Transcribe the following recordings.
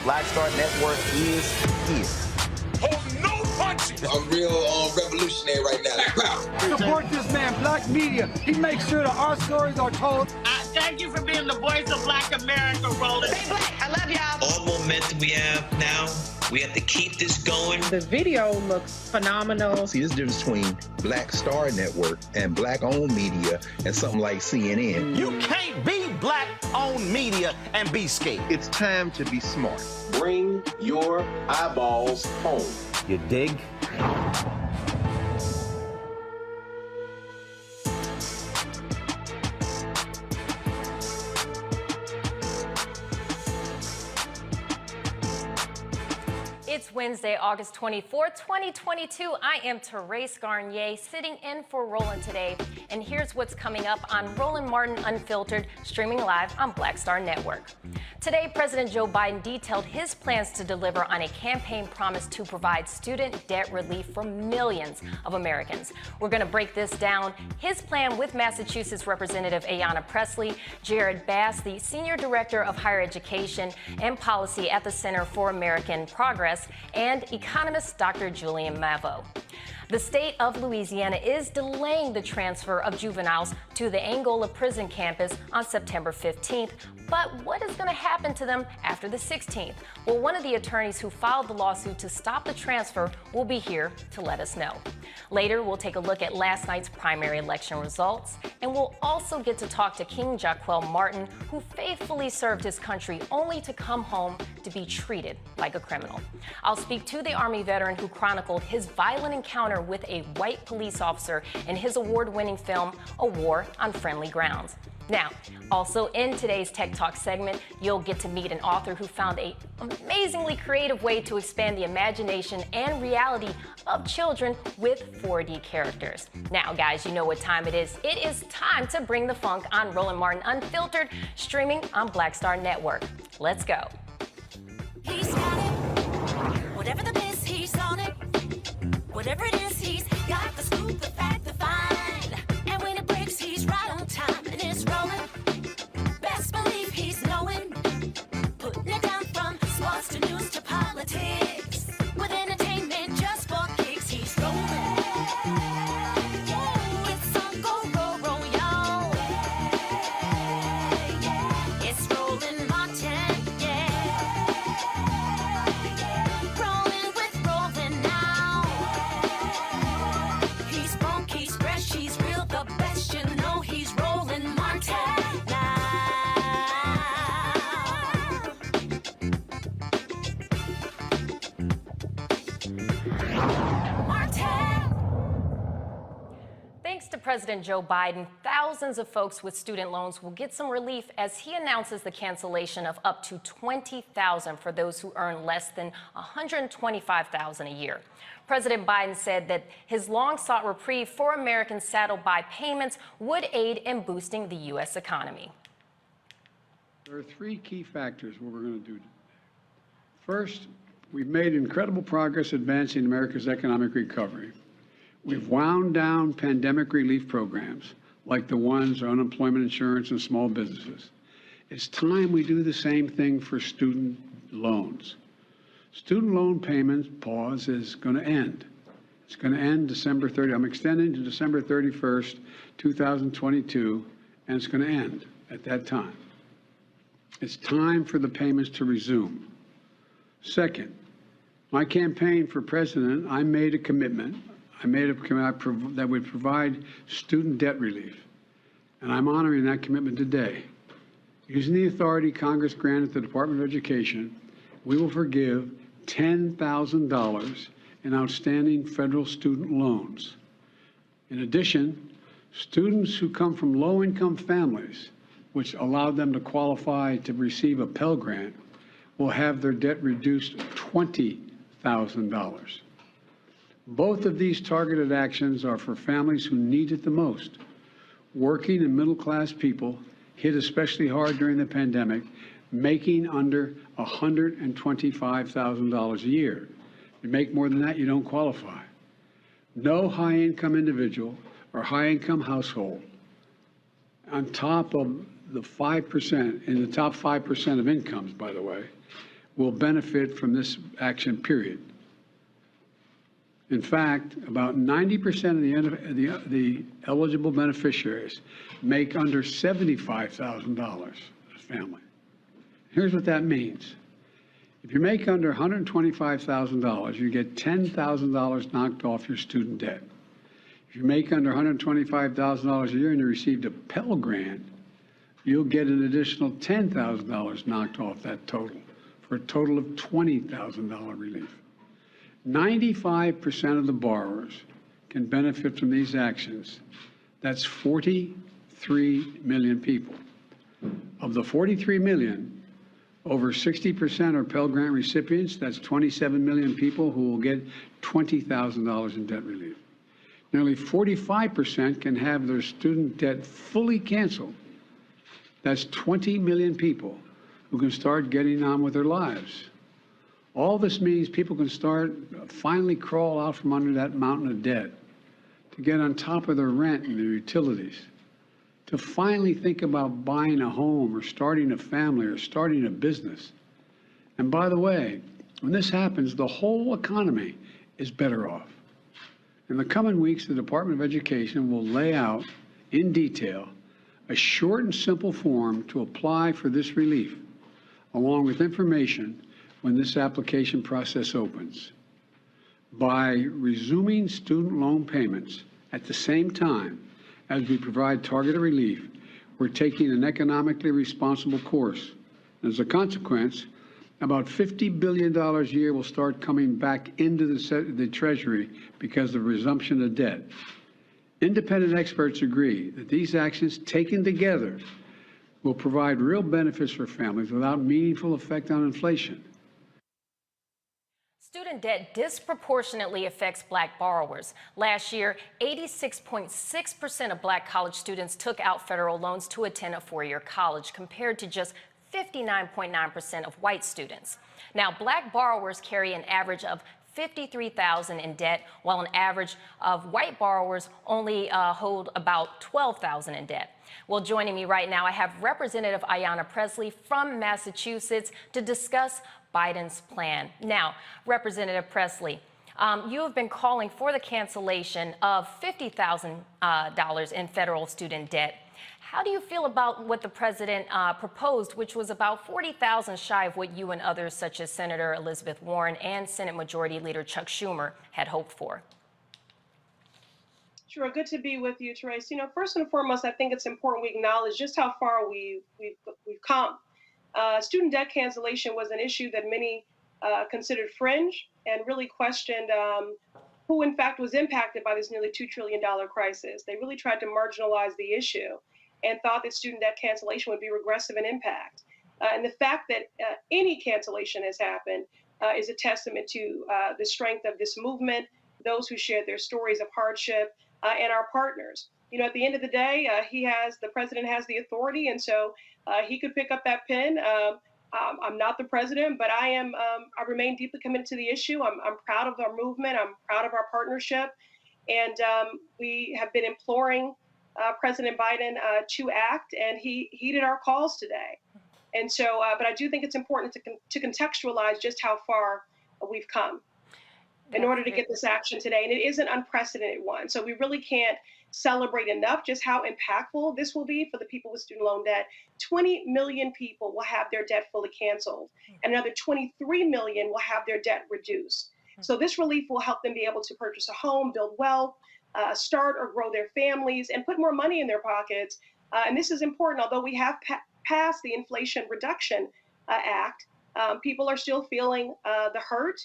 Black Star Network is here. Hold no punches! I'm real revolutionary right now. Support this man, Black Media. He makes sure that our stories are told. Thank you for being the voice of Black America, Roland. Stay black. I love y'all. All momentum we have now, we have to keep this going. The video looks phenomenal. See, this difference between Black Star Network and Black-owned media and something like CNN. You can't be Black-owned media and be scared. It's time to be smart. Bring your eyeballs home. You dig? It's Wednesday, August 24th, 2022. I am Therese Garnier, sitting in for Roland today. And here's what's coming up on Roland Martin Unfiltered, streaming live on Black Star Network. Today, President Joe Biden detailed his plans to deliver on a campaign promise to provide student debt relief for millions of Americans. We're going to break this down. His plan with Massachusetts Representative Ayanna Pressley, Jared Bass, the Senior Director of Higher Education and Policy at the Center for American Progress, and economist Dr. Julianne Malvoh. The state of Louisiana is delaying the transfer of juveniles to the Angola prison campus on September 15th. But what is going to happen to them after the 16th? Well, one of the attorneys who filed the lawsuit to stop the transfer will be here to let us know. Later, we'll take a look at last night's primary election results, and we'll also get to talk to King Jaquell Martin, who faithfully served his country only to come home to be treated like a criminal. I'll speak to the Army veteran who chronicled his violent encounter with a white police officer in his award-winning film, A War on Friendly Grounds. Now, also in today's Tech Talk segment, you'll get to meet an author who found an amazingly creative way to expand the imagination and reality of children with 4D characters. Now, guys, you know what time it is. It is time to bring the funk on Roland Martin Unfiltered, streaming on Black Star Network. Let's go. He's got it. Whatever the biz, he's on it. Whatever it is, he's got the scoop, the fact, the find. And when it breaks, he's right on time and it's rolling. Best believe he's knowing. Putting it down from sports to news to politics. With entertainment just for kicks, he's rolling. It's Uncle Roro, y'all. It's Roland Martin, rolling with Roland now. He's funky, he's fresh, he's real, the best, you know he's Roland Martin now. Martin. Thanks to President Joe Biden, thousands of folks with student loans will get some relief as he announces the cancellation of up to $20,000 for those who earn less than $125,000 a year. President Biden said that his long-sought reprieve for Americans saddled by payments would aid in boosting the U.S. economy. There are three key factors what we're going to do. First, we've made incredible progress advancing America's economic recovery. We've wound down pandemic relief programs like the ones on unemployment insurance and small businesses. It's time we do the same thing for student loans. Student loan payments pause is going to end. It's going to end December 30. I'm extending to December 31st, 2022, and it's going to end at that time. It's time for the payments to resume. Second, my campaign for president, I made a commitment. That would provide student debt relief, and I'm honoring that commitment today. Using the authority Congress granted the Department of Education, we will forgive $10,000 in outstanding federal student loans. In addition, students who come from low-income families, which allowed them to qualify to receive a Pell Grant, will have their debt reduced $20,000. Both of these targeted actions are for families who need it the most. Working and middle-class people hit especially hard during the pandemic, making under $125,000 a year. If you make more than that, you don't qualify. No high-income individual or high-income household on top of the 5%, in the top 5% of incomes, by the way, will benefit from this action, period. In fact, about 90% of the eligible beneficiaries make under $75,000 as a family. Here's what that means. If you make under $125,000, you get $10,000 knocked off your student debt. If you make under $125,000 a year and you received a Pell Grant, you'll get an additional $10,000 knocked off that total, for a total of $20,000 relief. 95% of the borrowers can benefit from these actions. That's 43 million people. Of the 43 million, over 60% are Pell Grant recipients. That's 27 million people who will get $20,000 in debt relief. Nearly 45% can have their student debt fully canceled. That's 20 million people who can start getting on with their lives. All this means people can finally crawl out from under that mountain of debt, to get on top of their rent and their utilities, to finally think about buying a home or starting a family or starting a business. And by the way, when this happens, the whole economy is better off. In the coming weeks, the Department of Education will lay out in detail a short and simple form to apply for this relief, along with information when this application process opens. By resuming student loan payments at the same time as we provide targeted relief, we're taking an economically responsible course. As a consequence, about $50 billion a year will start coming back into the Treasury because of resumption of debt. Independent experts agree that these actions taken together will provide real benefits for families without meaningful effect on inflation. Student debt disproportionately affects Black borrowers. Last year, 86.6% of Black college students took out federal loans to attend a four-year college, compared to just 59.9% of white students. Now, Black borrowers carry an average of $53,000 in debt, while an average of white borrowers only hold about $12,000 in debt. Well, joining me right now, I have Representative Ayanna Pressley from Massachusetts to discuss Biden's plan. Now, Representative Pressley, you have been calling for the cancellation of $50,000 in federal student debt. How do you feel about what the president proposed, which was about $40,000 shy of what you and others, such as Senator Elizabeth Warren and Senate Majority Leader Chuck Schumer, had hoped for? Sure, good to be with you, Trace. You know, first and foremost, I think it's important we acknowledge just how far we've come. Student debt cancellation was an issue that many considered fringe and really questioned who, in fact, was impacted by this nearly $2 trillion crisis. They really tried to marginalize the issue and thought that student debt cancellation would be regressive in impact. And the fact that any cancellation has happened is a testament to the strength of this movement, those who shared their stories of hardship, and our partners. You know, at the end of the day, the president has the authority, and so he could pick up that pen. I'm not the president, but I remain deeply committed to the issue. I'm proud of our movement. I'm proud of our partnership. And we have been imploring President Biden to act, and he heeded our calls today. And so, but I do think it's important to contextualize just how far we've come in order to get this action today. And it is an unprecedented one. So we really can't celebrate enough just how impactful this will be for the people with student loan debt. 20 million people will have their debt fully canceled, and another 23 million will have their debt reduced. So this relief will help them be able to purchase a home, build wealth, start or grow their families, and put more money in their pockets. And this is important. Although we have passed the Inflation Reduction Act, people are still feeling the hurt,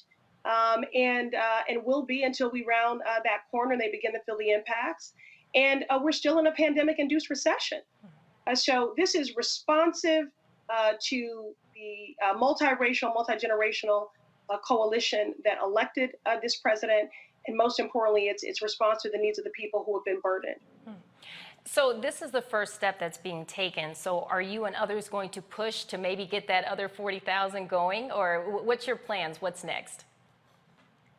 and will be until we round that corner and they begin to feel the impacts. And we're still in a pandemic-induced recession. So this is responsive to the multiracial, multi-generational coalition that elected this president. And most importantly, it's response to the needs of the people who have been burdened. So this is the first step that's being taken. So are you and others going to push to maybe get that other 40,000 going? Or what's your plans? What's next?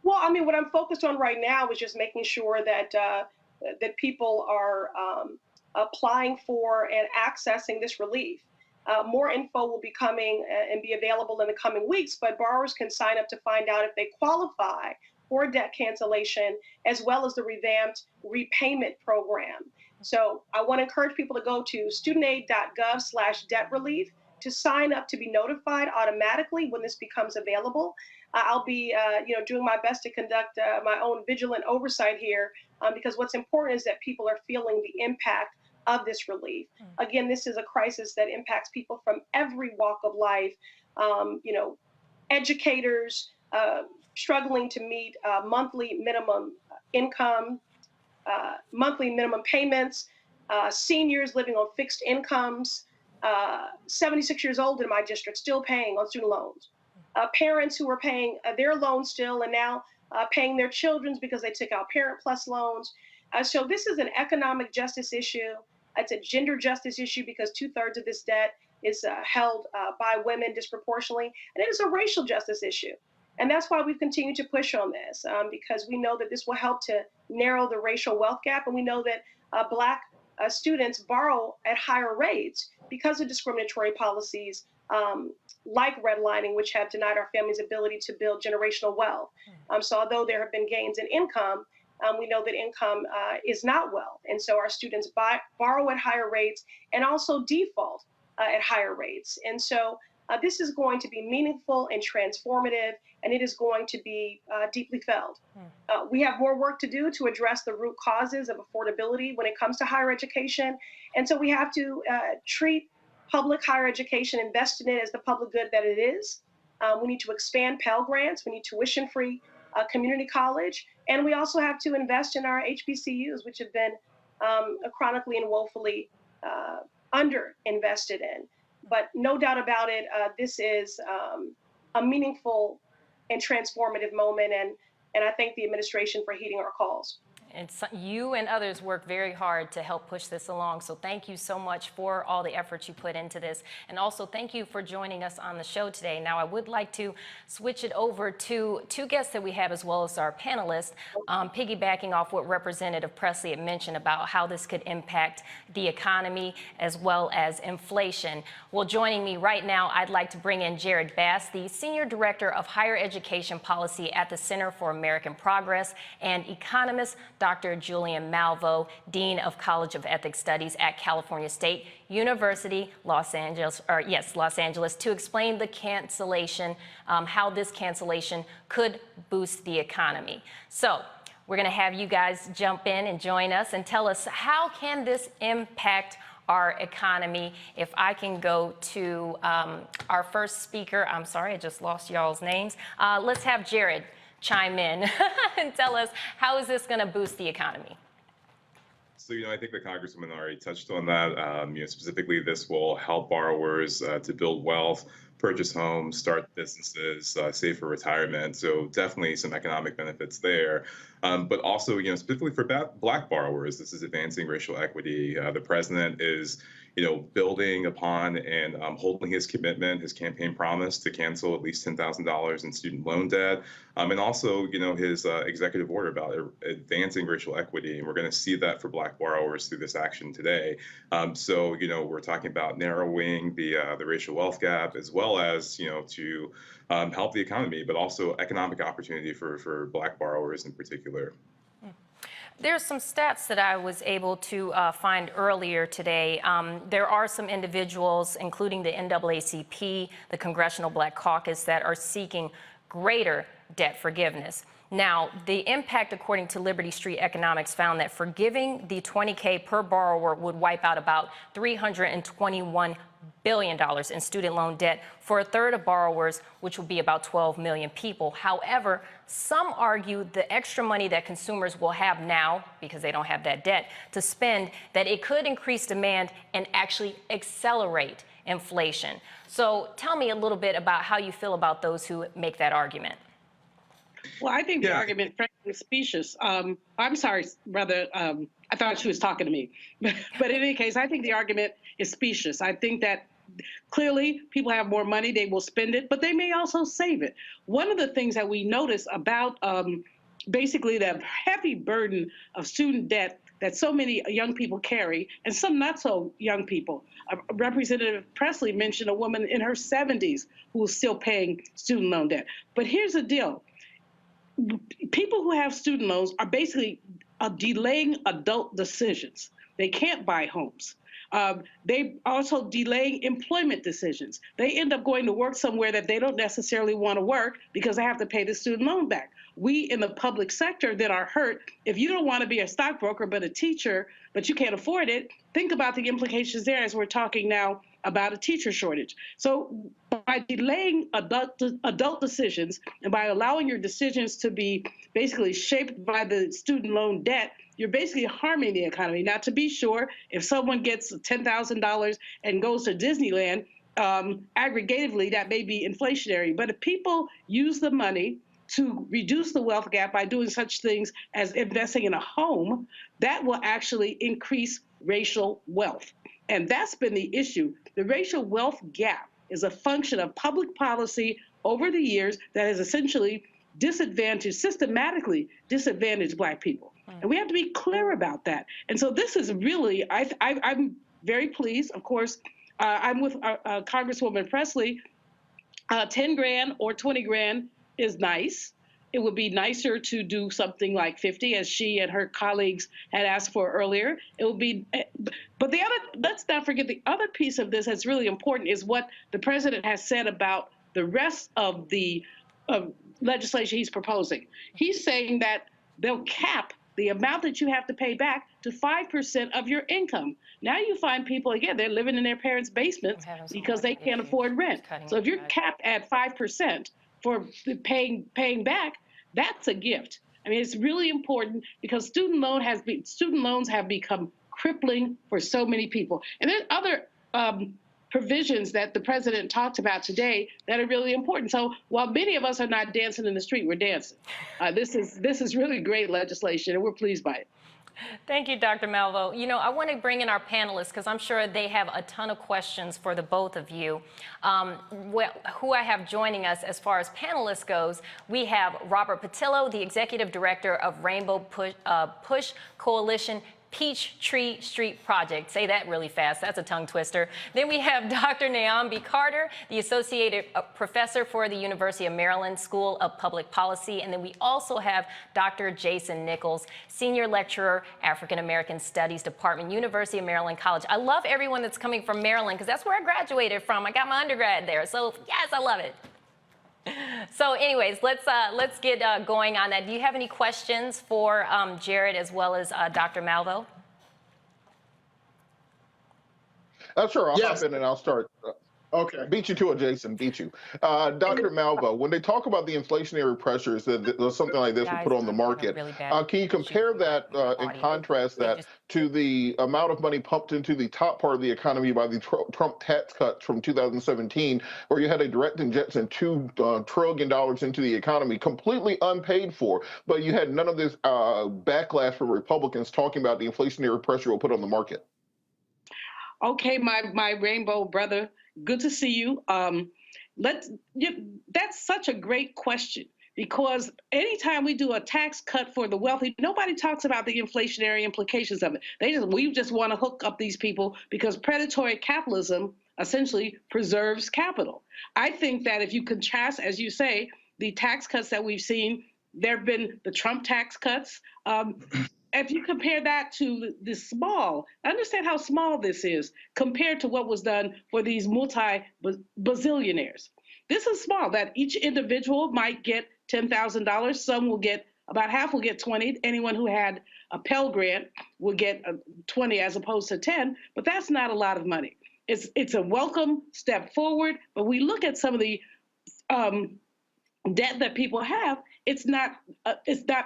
Well, I mean, what I'm focused on right now is just making sure that that people are applying for and accessing this relief. More info will be coming and be available in the coming weeks, but borrowers can sign up to find out if they qualify for debt cancellation, as well as the revamped repayment program. So I want to encourage people to go to studentaid.gov/debt relief to sign up to be notified automatically when this becomes available. I'll be doing my best to conduct my own vigilant oversight here, because what's important is that people are feeling the impact of this relief. Again, this is a crisis that impacts people from every walk of life. Educators struggling to meet monthly minimum income, monthly minimum payments, seniors living on fixed incomes, 76 years old in my district still paying on student loans, parents who are paying their loans still and now paying their children's because they took out Parent Plus loans. So this is an economic justice issue. It's a gender justice issue because 2/3 of this debt is held by women disproportionately, and it is a racial justice issue. And that's why we've continued to push on this, because we know that this will help to narrow the racial wealth gap, and we know that Black students borrow at higher rates because of discriminatory policies like redlining, which have denied our families' ability to build generational wealth. So although there have been gains in income, we know that income is not wealth. And so our students borrow at higher rates and also default at higher rates. And so this is going to be meaningful and transformative, and it is going to be deeply felt. We have more work to do to address the root causes of affordability when it comes to higher education. And so we have to treat public higher education, invest in it as the public good that it is. We need to expand Pell Grants. We need tuition-free community college. And we also have to invest in our HBCUs, which have been chronically and woefully under-invested in. But no doubt about it, this is a meaningful and transformative moment, and I thank the administration for heeding our calls. And so you and others work very hard to help push this along. So thank you so much for all the efforts you put into this. And also thank you for joining us on the show today. Now, I would like to switch it over to two guests that we have as well as our panelists, piggybacking off what Representative Pressley had mentioned about how this could impact the economy as well as inflation. Well, joining me right now, I'd like to bring in Jared Bass, the Senior Director of Higher Education Policy at the Center for American Progress, and economist Dr. Julianne Malvoh, Dean of College of Ethics Studies at California State University, Los Angeles, to explain the cancellation, how this cancellation could boost the economy. So we're going to have you guys jump in and join us and tell us how can this impact our economy. If I can go to our first speaker, I'm sorry, I just lost y'all's names. Let's have Jared chime in and tell us how is this going to boost the economy? So, I think the Congresswoman already touched on that. Specifically, this will help borrowers to build wealth, purchase homes, start businesses, save for retirement. So definitely some economic benefits there. But also, specifically for Black borrowers, this is advancing racial equity. The president is, building upon and holding his commitment, his campaign promise to cancel at least $10,000 in student loan debt. And also, his executive order about advancing racial equity. And we're going to see that for Black borrowers through this action today. So, we're talking about narrowing the racial wealth gap, as well as, to help the economy, but also economic opportunity for Black borrowers in particular. There's some stats that I was able to find earlier today. There are some individuals, including the NAACP, the Congressional Black Caucus, that are seeking greater debt forgiveness. Now, the impact, according to Liberty Street Economics, found that forgiving the $20K per borrower would wipe out about $321 billion in student loan debt for a third of borrowers, which will be about 12 million people. However, some argue the extra money that consumers will have now, because they don't have that debt, to spend, that it could increase demand and actually accelerate inflation. So tell me a little bit about how you feel about those who make that argument. Well, I think the argument, frankly, is specious. I'm sorry, brother. I thought she was talking to me. But in any case, I think the argument is specious. I think that clearly people have more money, they will spend it, but they may also save it. One of the things that we notice about basically the heavy burden of student debt that so many young people carry, and some not so young people. Representative Pressley mentioned a woman in her 70s who is still paying student loan debt. But here's the deal. People who have student loans are basically delaying adult decisions. They can't buy homes. They also delaying employment decisions. They end up going to work somewhere that they don't necessarily want to work because they have to pay the student loan back. We in the public sector that are hurt, if you don't want to be a stockbroker but a teacher, but you can't afford it, think about the implications there as we're talking now about a teacher shortage. So by delaying adult decisions and by allowing your decisions to be basically shaped by the student loan debt, you're basically harming the economy. Now, to be sure, if someone gets $10,000 and goes to Disneyland, aggregatively, that may be inflationary. But if people use the money to reduce the wealth gap by doing such things as investing in a home, that will actually increase racial wealth. And that's been the issue. The racial wealth gap is a function of public policy over the years that has essentially systematically disadvantaged Black people. And we have to be clear about that. And so this is really, I'm very pleased. Of course, I'm with Congresswoman Pressley. 10 grand or 20 grand is nice. It would be nicer to do something like 50, as she and her colleagues had asked for earlier. It would be, but the other, let's not forget the other piece of this that's really important is what the president has said about the rest of the legislation he's proposing. He's saying that they'll cap the amount that you have to pay back to 5% of your income. Now you find people, again, they're living in their parents' basements because they can't afford rent. So if you're capped at 5% for paying back, that's a gift. I mean, it's really important because student loans have become crippling for so many people. And there's other provisions that the president talked about today that are really important. So while many of us are not dancing in the street, we're dancing. This is really great legislation, and we're pleased by it. Thank you, Dr. Malvoh. You know, I want to bring in our panelists because I'm sure they have a ton of questions for the both of you. Who I have joining us as far as panelists goes, we have Robert Patillo, the Executive Director of Rainbow Push Coalition Peachtree Street Project. Say that really fast. That's a tongue twister. Then we have Dr. Nyambi Carter, the Associate Professor for the University of Maryland School of Public Policy. And then we also have Dr. Jason Nichols, Senior Lecturer, African American Studies Department, University of Maryland College. I love everyone that's coming from Maryland because that's where I graduated from. I got my undergrad there. So yes, I love it. So anyways, let's get going on that. Do you have any questions for Jared as well as Dr. Malvoh? Sure, I'll hop in and I'll start. Okay, beat you to it, Jason, beat you. Dr. Malvoh, when they talk about the inflationary pressures that something like this will put on the market, can you compare that and contrast that to the amount of money pumped into the top part of the economy by the Trump tax cuts from 2017, where you had a direct injection $2 trillion into the economy, completely unpaid for, but you had none of this backlash from Republicans talking about the inflationary pressure it will put on the market? Okay, my rainbow brother, good to see you. That's such a great question because anytime we do a tax cut for the wealthy, nobody talks about the inflationary implications of it. We just want to hook up these people because predatory capitalism essentially preserves capital. I think that if you contrast, as you say, the tax cuts that we've seen, there have been the Trump tax cuts. If you compare that to the small, understand how small this is compared to what was done for these multi-bazillionaires. This is small, that each individual might get $10,000. Some will get, about half will get 20. Anyone who had a Pell Grant will get 20 as opposed to 10, but that's not a lot of money. It's a welcome step forward, but we look at some of the debt that people have, it's not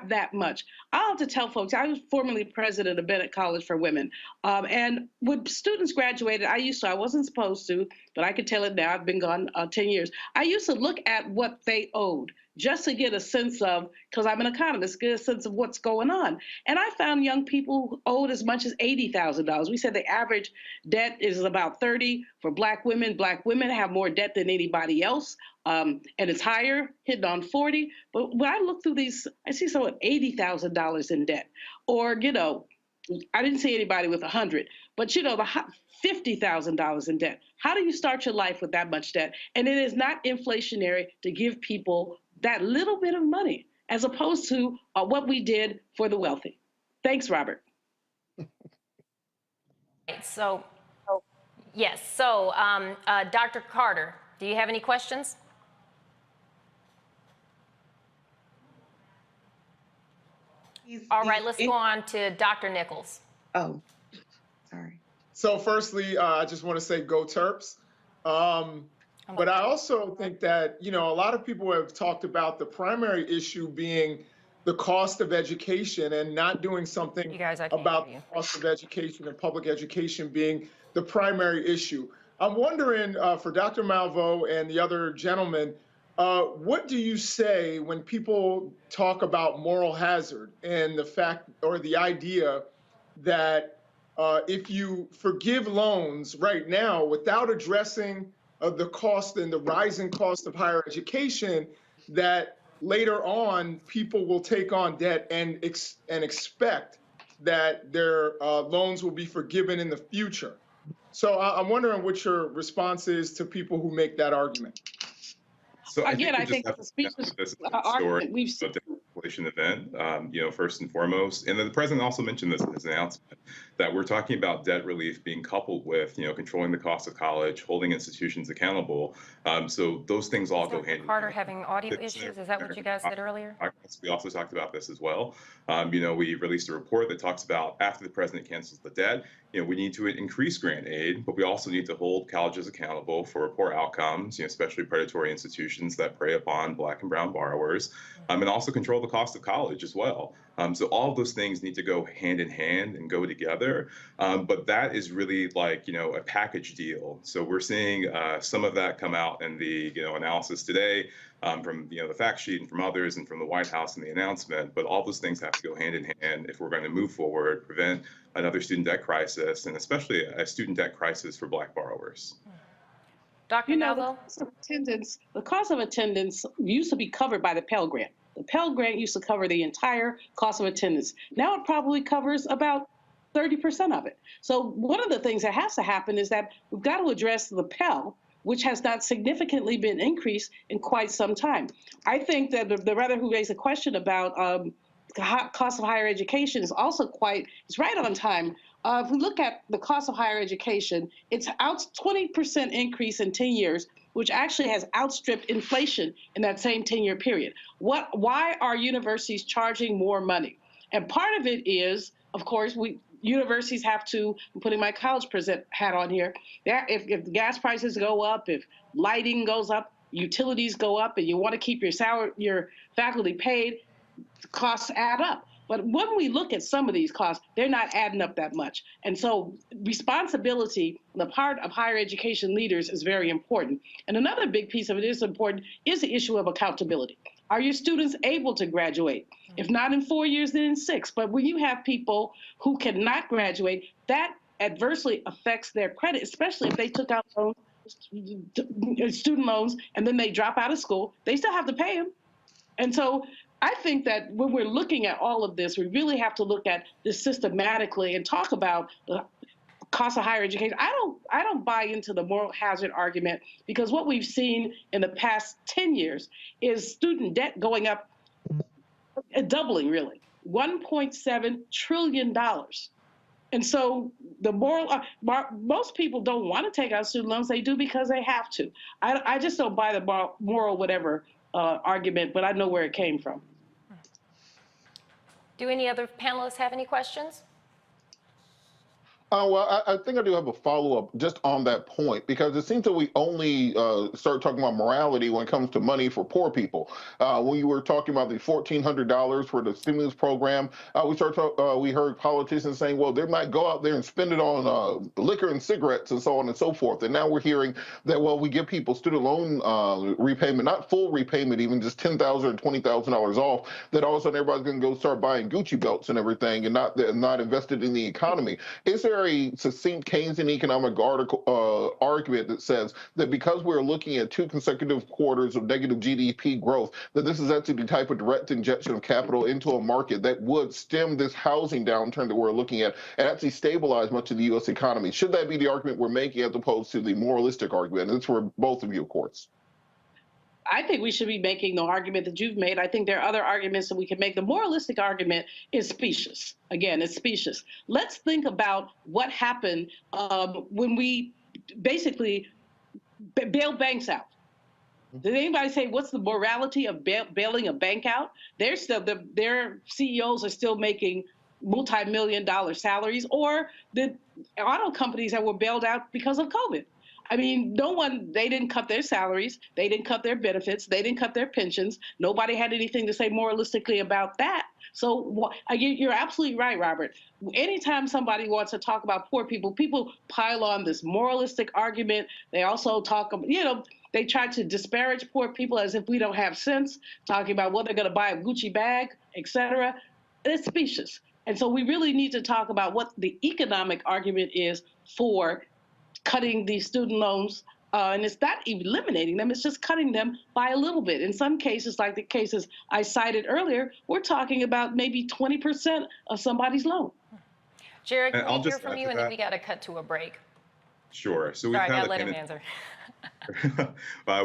that much. I'll have to tell folks, I was formerly president of Bennett College for Women. And when students graduated, I wasn't supposed to, but I can tell it now, I've been gone 10 years. I used to look at what they owed just to get a sense of, because I'm an economist, get a sense of what's going on. And I found young people who owed as much as $80,000. We said the average debt is about 30 for Black women. Black women have more debt than anybody else. And it's higher, hitting on 40. But when I look through these, I see someone $80,000 in debt. Or, I didn't see anybody with 100, but you know, the $50,000 in debt. How do you start your life with that much debt? And it is not inflationary to give people that little bit of money, as opposed to what we did for the wealthy. Thanks, Robert. So, yes. So, Dr. Carter, do you have any questions? All right, let's go on to Dr. Nichols. Oh, sorry. So firstly, I just want to say go Terps. But I also think that, you know, a lot of people have talked about the primary issue being the cost of education and not doing something about the cost of education and public education being the primary issue. I'm wondering for Dr. Malvoh and the other gentlemen, what do you say when people talk about moral hazard and the fact or the idea that if you forgive loans right now without addressing the cost and the rising cost of higher education, that later on people will take on debt and expect that their loans will be forgiven in the future? So I'm wondering what your response is to people who make that argument. So again, I think the speeches argument we've seen. Inflation event, you know, first and foremost, and then the president also mentioned this in his announcement that we're talking about debt relief being coupled with, you know, controlling the cost of college, holding institutions accountable. So those things all go hand in hand. Carter having audio issues. Is that what you guys said earlier? We also talked about this as well. You know, we released a report that talks about after the president cancels the debt, you know, we need to increase grant aid, but we also need to hold colleges accountable for poor outcomes, you know, especially predatory institutions that prey upon Black and brown borrowers, and also control the cost of college as well. So all of those things need to go hand in hand and go together. But that is really like, you know, a package deal. So we're seeing some of that come out in the, you know, analysis today from, you know, the fact sheet and from others and from the White House in the announcement. But all those things have to go hand in hand if we're going to move forward, prevent another student debt crisis, and especially a student debt crisis for Black borrowers. Dr. Malvoh? The cost of attendance used to be covered by the Pell Grant. The Pell Grant used to cover the entire cost of attendance. Now it probably covers about 30% of it. So one of the things that has to happen is that we've got to address the Pell, which has not significantly been increased in quite some time. I think that the brother who raised a question about the cost of higher education is also it's right on time. If we look at the cost of higher education, it's out 20% increase in 10 years, which actually has outstripped inflation in that same 10-year period. Why are universities charging more money? And part of it is, of course, universities have to, I'm putting my college present hat on here, if the gas prices go up, if lighting goes up, utilities go up, and you want to keep your faculty paid, costs add up. But when we look at some of these costs, they're not adding up that much. And so responsibility on the part of higher education leaders is very important. And another big piece of it is important is the issue of accountability. Are your students able to graduate? If not in 4 years, then in 6. But when you have people who cannot graduate, that adversely affects their credit, especially if they took out loans, student loans, and then they drop out of school, they still have to pay them. And so I think that when we're looking at all of this, we really have to look at this systematically and talk about the cost of higher education. I don't buy into the moral hazard argument, because what we've seen in the past 10 years is student debt going up, doubling really, $1.7 trillion. And so the most people don't want to take out student loans. They do because they have to. I just don't buy the moral whatever argument, but I know where it came from. Do any other panelists have any questions? Well, I think I do have a follow-up just on that point, because it seems that we only start talking about morality when it comes to money for poor people. When you were talking about the $1,400 for the stimulus program, we heard politicians saying, well, they might go out there and spend it on liquor and cigarettes and so on and so forth. And now we're hearing that, well, we give people student loan repayment, not full repayment, even just $10,000 or $20,000 off, that all of a sudden everybody's going to go start buying Gucci belts and everything and not invested in the economy. Is there very succinct Keynesian economic argument that says that because we're looking at 2 consecutive quarters of negative GDP growth, that this is actually the type of direct injection of capital into a market that would stem this housing downturn that we're looking at and actually stabilize much of the U.S. economy. Should that be the argument we're making as opposed to the moralistic argument? And it's for both of you, of course. I think we should be making the argument that you've made. I think there are other arguments that we can make. The moralistic argument is specious. Again, it's specious. Let's think about what happened when we basically bailed banks out. Did anybody say what's the morality of bailing a bank out? Their CEOs are still making multi-million-dollar salaries, or the auto companies that were bailed out because of COVID. I mean, they didn't cut their salaries, they didn't cut their benefits, they didn't cut their pensions. Nobody had anything to say moralistically about that. So you're absolutely right, Robert. Anytime somebody wants to talk about poor people, people pile on this moralistic argument. They also talk about, they try to disparage poor people as if we don't have sense, talking about what they're going to buy a Gucci bag, etc. It's specious. And so we really need to talk about what the economic argument is for cutting these student loans, and it's not eliminating them, it's just cutting them by a little bit. In some cases, like the cases I cited earlier, we're talking about maybe 20% of somebody's loan. Jared, can we hear from you, and then we got to cut to a break. Sure. So Sorry, I got to let him answer.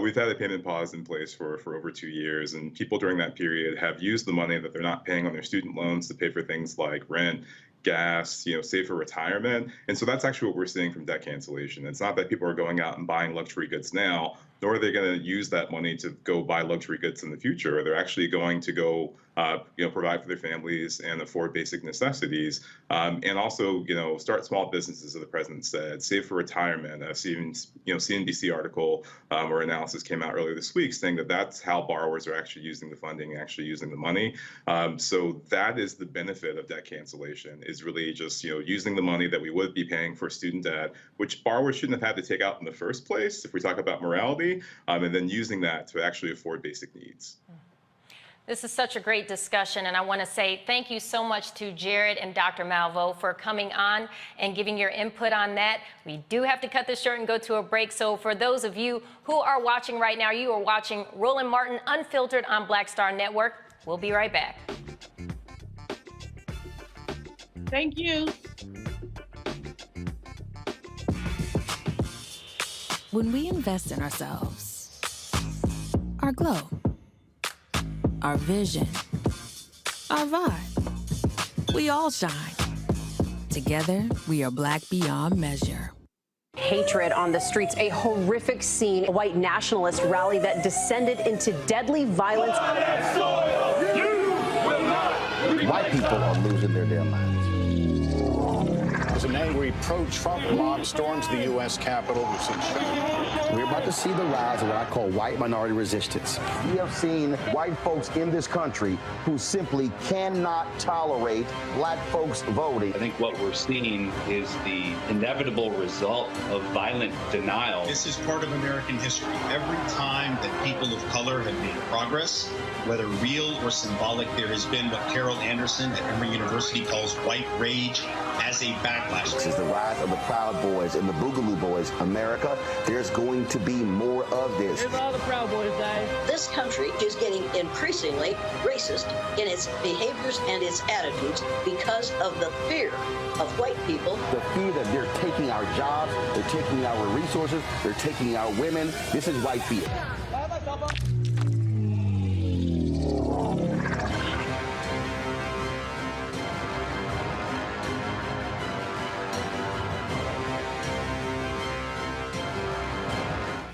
We've had a payment pause in place for over 2 years, and people during that period have used the money that they're not paying on their student loans to pay for things like rent, gas, save for retirement. And so that's actually what we're seeing from debt cancellation. It's not that people are going out and buying luxury goods now, nor are they going to use that money to go buy luxury goods in the future. They're actually going to go provide for their families and afford basic necessities, and also start small businesses, as the president said, save for retirement. CNBC article or analysis came out earlier this week saying that that's how borrowers are actually using the funding, actually using the money. So that is the benefit of debt cancellation, is really just using the money that we would be paying for student debt, which borrowers shouldn't have had to take out in the first place if we talk about morality, and then using that to actually afford basic needs. This is such a great discussion, and I want to say thank you so much to Jared and Dr. Malvoh for coming on and giving your input on that. We do have to cut this short and go to a break, so for those of you who are watching right now, you are watching Roland Martin Unfiltered on Black Star Network. We'll be right back. Thank you. When we invest in ourselves, our glow, our vision, our vibe, we all shine. Together, we are Black beyond measure. Hatred on the streets, a horrific scene, a white nationalist rally that descended into deadly violence. White people are losing their damn minds. As an angry pro-Trump mob storms the U.S. Capitol, we're about to see the rise of what I call white minority resistance. We have seen white folks in this country who simply cannot tolerate black folks voting. I think what we're seeing is the inevitable result of violent denial. This is part of American history. Every time that people of color have made progress, whether real or symbolic, there has been what Carol Anderson at Emory University calls white rage as a backlash. This is the rise of the Proud Boys and the Boogaloo Boys. America, there's going to be more of this. Here's all the Proud Boys, guys. This country is getting increasingly racist in its behaviors and its attitudes because of the fear of white people. The fear that they're taking our jobs, they're taking our resources, they're taking our women. This is white fear.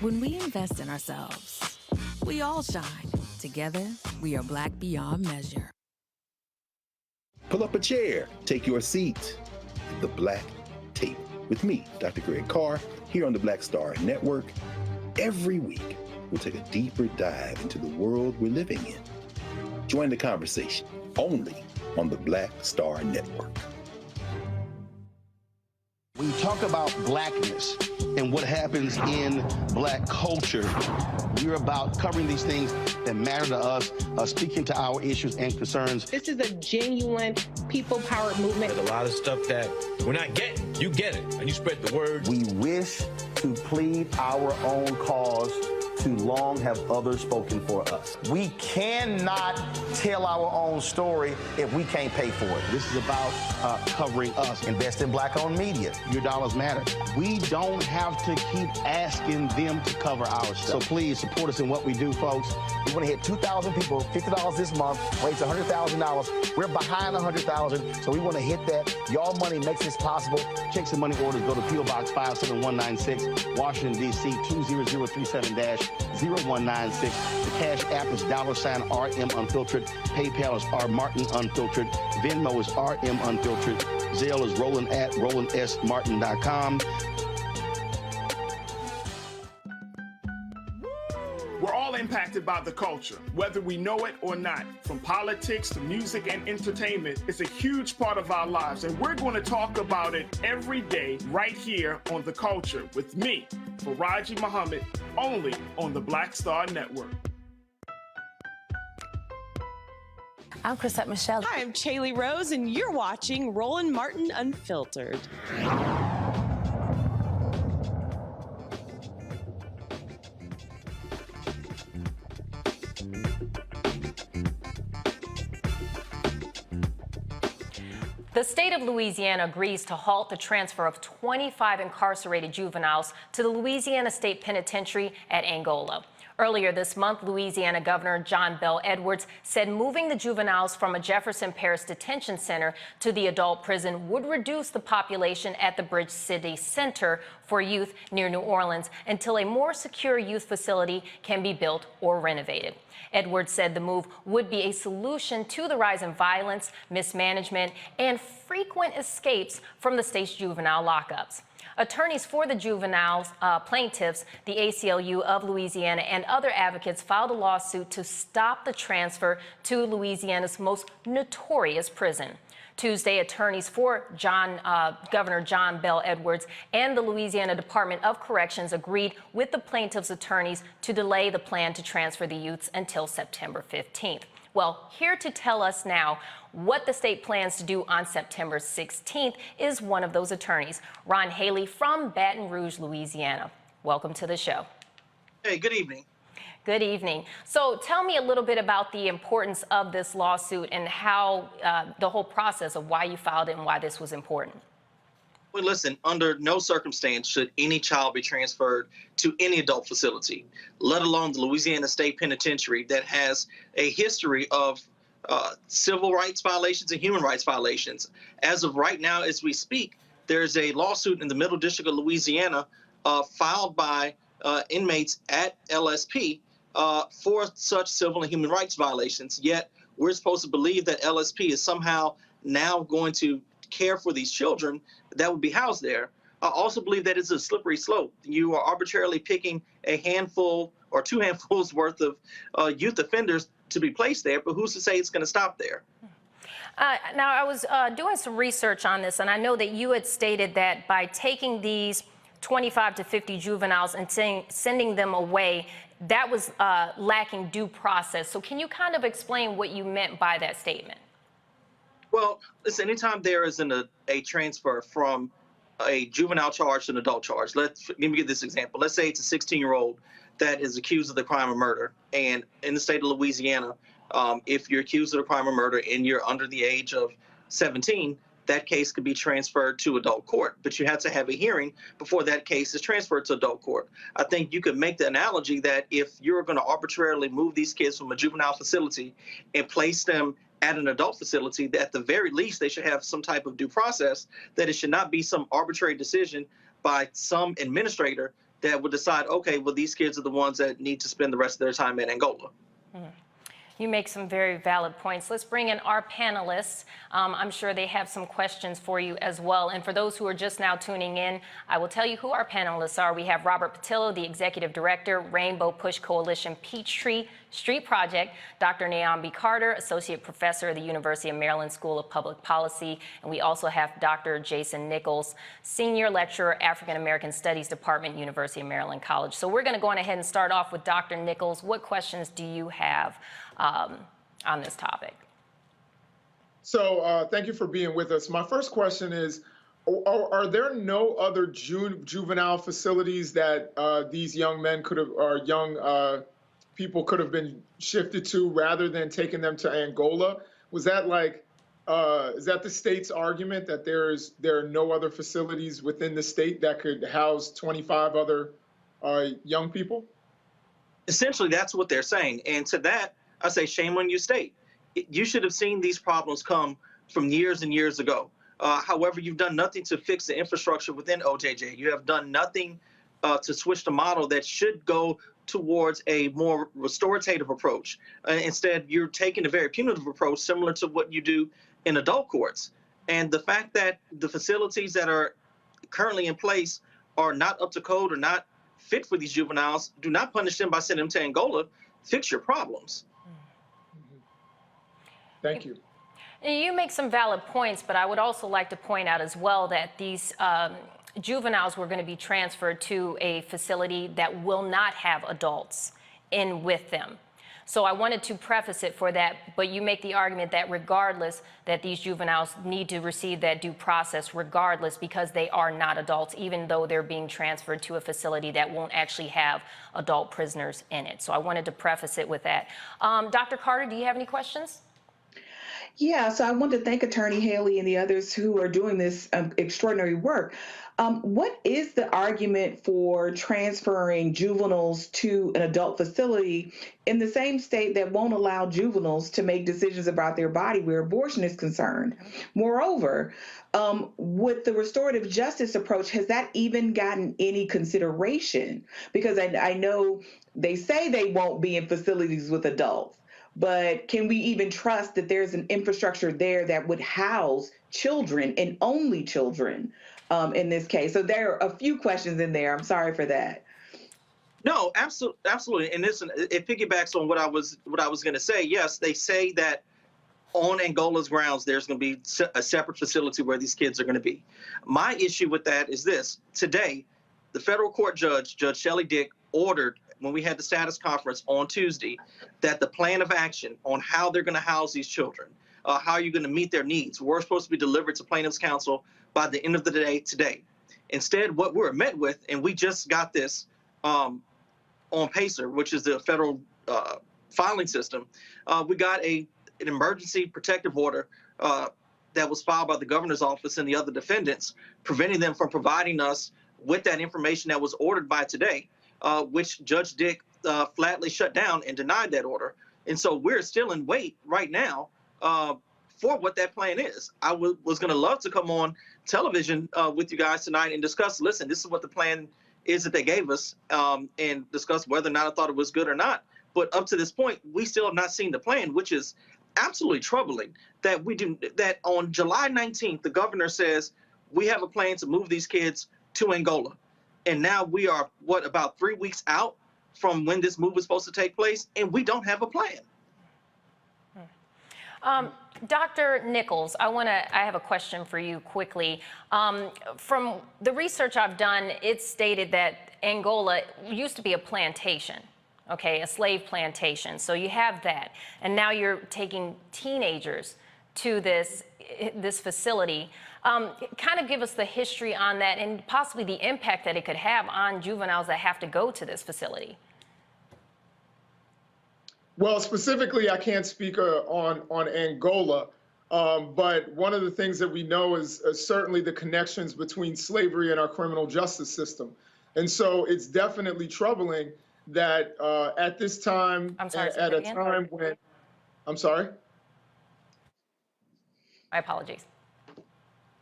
When we invest in ourselves, we all shine. Together, we are Black beyond measure. Pull up a chair, take your seat at the Black Table with me, Dr. Greg Carr, here on the Black Star Network. Every week, we'll take a deeper dive into the world we're living in. Join the conversation only on the Black Star Network. When you talk about blackness, and what happens in Black culture. We're about covering these things that matter to us, speaking to our issues and concerns. This is a genuine people-powered movement. There's a lot of stuff that we're not getting. You get it, and you spread the word. We wish to plead our own cause. Too long have others spoken for us. We cannot tell our own story if we can't pay for it. This is about covering us. Invest in Black-owned media. Your dollars matter. We don't have to keep asking them to cover our stuff. So please support us in what we do, folks. We want to hit 2,000 people, $50 this month, raise $100,000. We're behind 100,000, so we want to hit that. Y'all money makes this possible. Checks and money orders go to P.O. Box 57196, Washington, D.C. 20037-0196. The Cash App is $RM Unfiltered. PayPal is R Martin Unfiltered. Venmo is RM Unfiltered. Zelle is roland@rolandsmartin.com. We're all impacted by the culture, whether we know it or not. From politics to music and entertainment, it's a huge part of our lives, and we're going to talk about it every day right here on The Culture with me, Faraji Muhammad, only on the Black Star Network. I'm Chrisette Michelle. Hi, I'm Chaley Rose, and you're watching Roland Martin Unfiltered. The state of Louisiana agrees to halt the transfer of 25 incarcerated juveniles to the Louisiana State Penitentiary at Angola. Earlier this month, Louisiana Governor John Bel Edwards said moving the juveniles from a Jefferson Parish detention center to the adult prison would reduce the population at the Bridge City Center for Youth near New Orleans until a more secure youth facility can be built or renovated. Edwards said the move would be a solution to the rise in violence, mismanagement, and frequent escapes from the state's juvenile lockups. Attorneys for the juveniles plaintiffs, the ACLU of Louisiana, and other advocates filed a lawsuit to stop the transfer to Louisiana's most notorious prison. Tuesday, attorneys for Governor John Bel Edwards and the Louisiana Department of Corrections agreed with the plaintiffs' attorneys to delay the plan to transfer the youths until September 15th. Well, here to tell us now what the state plans to do on September 16th is one of those attorneys, Ron Haley from Baton Rouge, Louisiana. Welcome to the show. Hey, good evening. Good evening. So tell me a little bit about the importance of this lawsuit and how the whole process of why you filed it and why this was important. Well, listen, under no circumstance should any child be transferred to any adult facility, let alone the Louisiana State Penitentiary that has a history of civil rights violations and human rights violations. As of right now, as we speak, there's a lawsuit in the Middle District of Louisiana filed by inmates at LSP for such civil and human rights violations. Yet we're supposed to believe that LSP is somehow now going to care for these children that would be housed there. I also believe that it's a slippery slope. You are arbitrarily picking a handful or two handfuls worth of youth offenders to be placed there, but who's to say it's going to stop there? Now, I was doing some research on this, and I know that you had stated that by taking these 25 to 50 juveniles and sending them away, that was lacking due process. So can you kind of explain what you meant by that statement? Well, listen, anytime there is a transfer from a juvenile charge to an adult charge, let me give this example. Let's say it's a 16-year-old that is accused of the crime of murder. And in the state of Louisiana, if you're accused of the crime of murder and you're under the age of 17, that case could be transferred to adult court. But you have to have a hearing before that case is transferred to adult court. I think you could make the analogy that if you're going to arbitrarily move these kids from a juvenile facility and place them at an adult facility, that at the very least they should have some type of due process, that it should not be some arbitrary decision by some administrator that would decide, okay, well, these kids are the ones that need to spend the rest of their time in Angola. You make some very valid points. Let's bring in our panelists. I'm sure they have some questions for you as well. And for those who are just now tuning in, I will tell you who our panelists are. We have Robert Patillo, the Executive Director, Rainbow Push Coalition Peachtree Street Project, Dr. Naomi Carter, Associate Professor of the University of Maryland School of Public Policy, and we also have Dr. Jason Nichols, Senior Lecturer, African American Studies Department, University of Maryland College. So we're going to go on ahead and start off with Dr. Nichols. What questions do you have on this topic? So thank you for being with us. My first question is, are there no other juvenile facilities that these young men could have, or young people could have been shifted to rather than taking them to Angola? Was that like, is that the state's argument that there are no other facilities within the state that could house 25 other young people? Essentially, that's what they're saying. And to that, I say, shame on you, state. You should have seen these problems come from years and years ago. However, you've done nothing to fix the infrastructure within OJJ. You have done nothing to switch the model that should go towards a more restorative approach. Instead, you're taking a very punitive approach, similar to what you do in adult courts. And the fact that the facilities that are currently in place are not up to code or not fit for these juveniles, do not punish them by sending them to Angola. Fix your problems. Thank you. You make some valid points, but I would also like to point out as well that these juveniles were going to be transferred to a facility that will not have adults in with them. So I wanted to preface it for that, but you make the argument that regardless, that these juveniles need to receive that due process regardless, because they are not adults, even though they're being transferred to a facility that won't actually have adult prisoners in it. So I wanted to preface it with that. Dr. Carter, do you have any questions? Yeah, so I want to thank Attorney Haley and the others who are doing this extraordinary work. What is the argument for transferring juveniles to an adult facility in the same state that won't allow juveniles to make decisions about their body where abortion is concerned? Moreover, with the restorative justice approach, has that even gotten any consideration? Because I know they say they won't be in facilities with adults, but can we even trust that there's an infrastructure there that would house children and only children in this case? So there are a few questions in there. I'm sorry for that. No, absolutely. And listen, it piggybacks on what I was going to say. Yes, they say that on Angola's grounds, there's going to be a separate facility where these kids are going to be. My issue with that is this. Today, the federal court judge, Judge Shelley Dick, ordered, when we had the status conference on Tuesday, that the plan of action on how they're going to house these children, how you're going to meet their needs, were supposed to be delivered to plaintiff's counsel by the end of the day today. Instead, what we're met with, and we just got this on PACER, which is the federal filing system, we got an emergency protective order that was filed by the governor's office and the other defendants, preventing them from providing us with that information that was ordered by today, which Judge Dick flatly shut down and denied that order. And so we're still in wait right now for what that plan is. I was going to love to come on television with you guys tonight and discuss, listen, this is what the plan is that they gave us, and discuss whether or not I thought it was good or not. But up to this point, we still have not seen the plan, which is absolutely troubling that we do. That on July 19th, the governor says we have a plan to move these kids to Angola. And now we are, what, about 3 weeks out from when this move was supposed to take place, and we don't have a plan. Dr. Nichols, I have a question for you quickly. From the research I've done, it's stated that Angola used to be a plantation, okay, a slave plantation. So you have that, and now you're taking teenagers to this facility. Kind of give us the history on that and possibly the impact that it could have on juveniles that have to go to this facility. Well, specifically, I can't speak on Angola, but one of the things that we know is certainly the connections between slavery and our criminal justice system. And so it's definitely troubling that at this time, at a time when, I'm sorry? My apologies.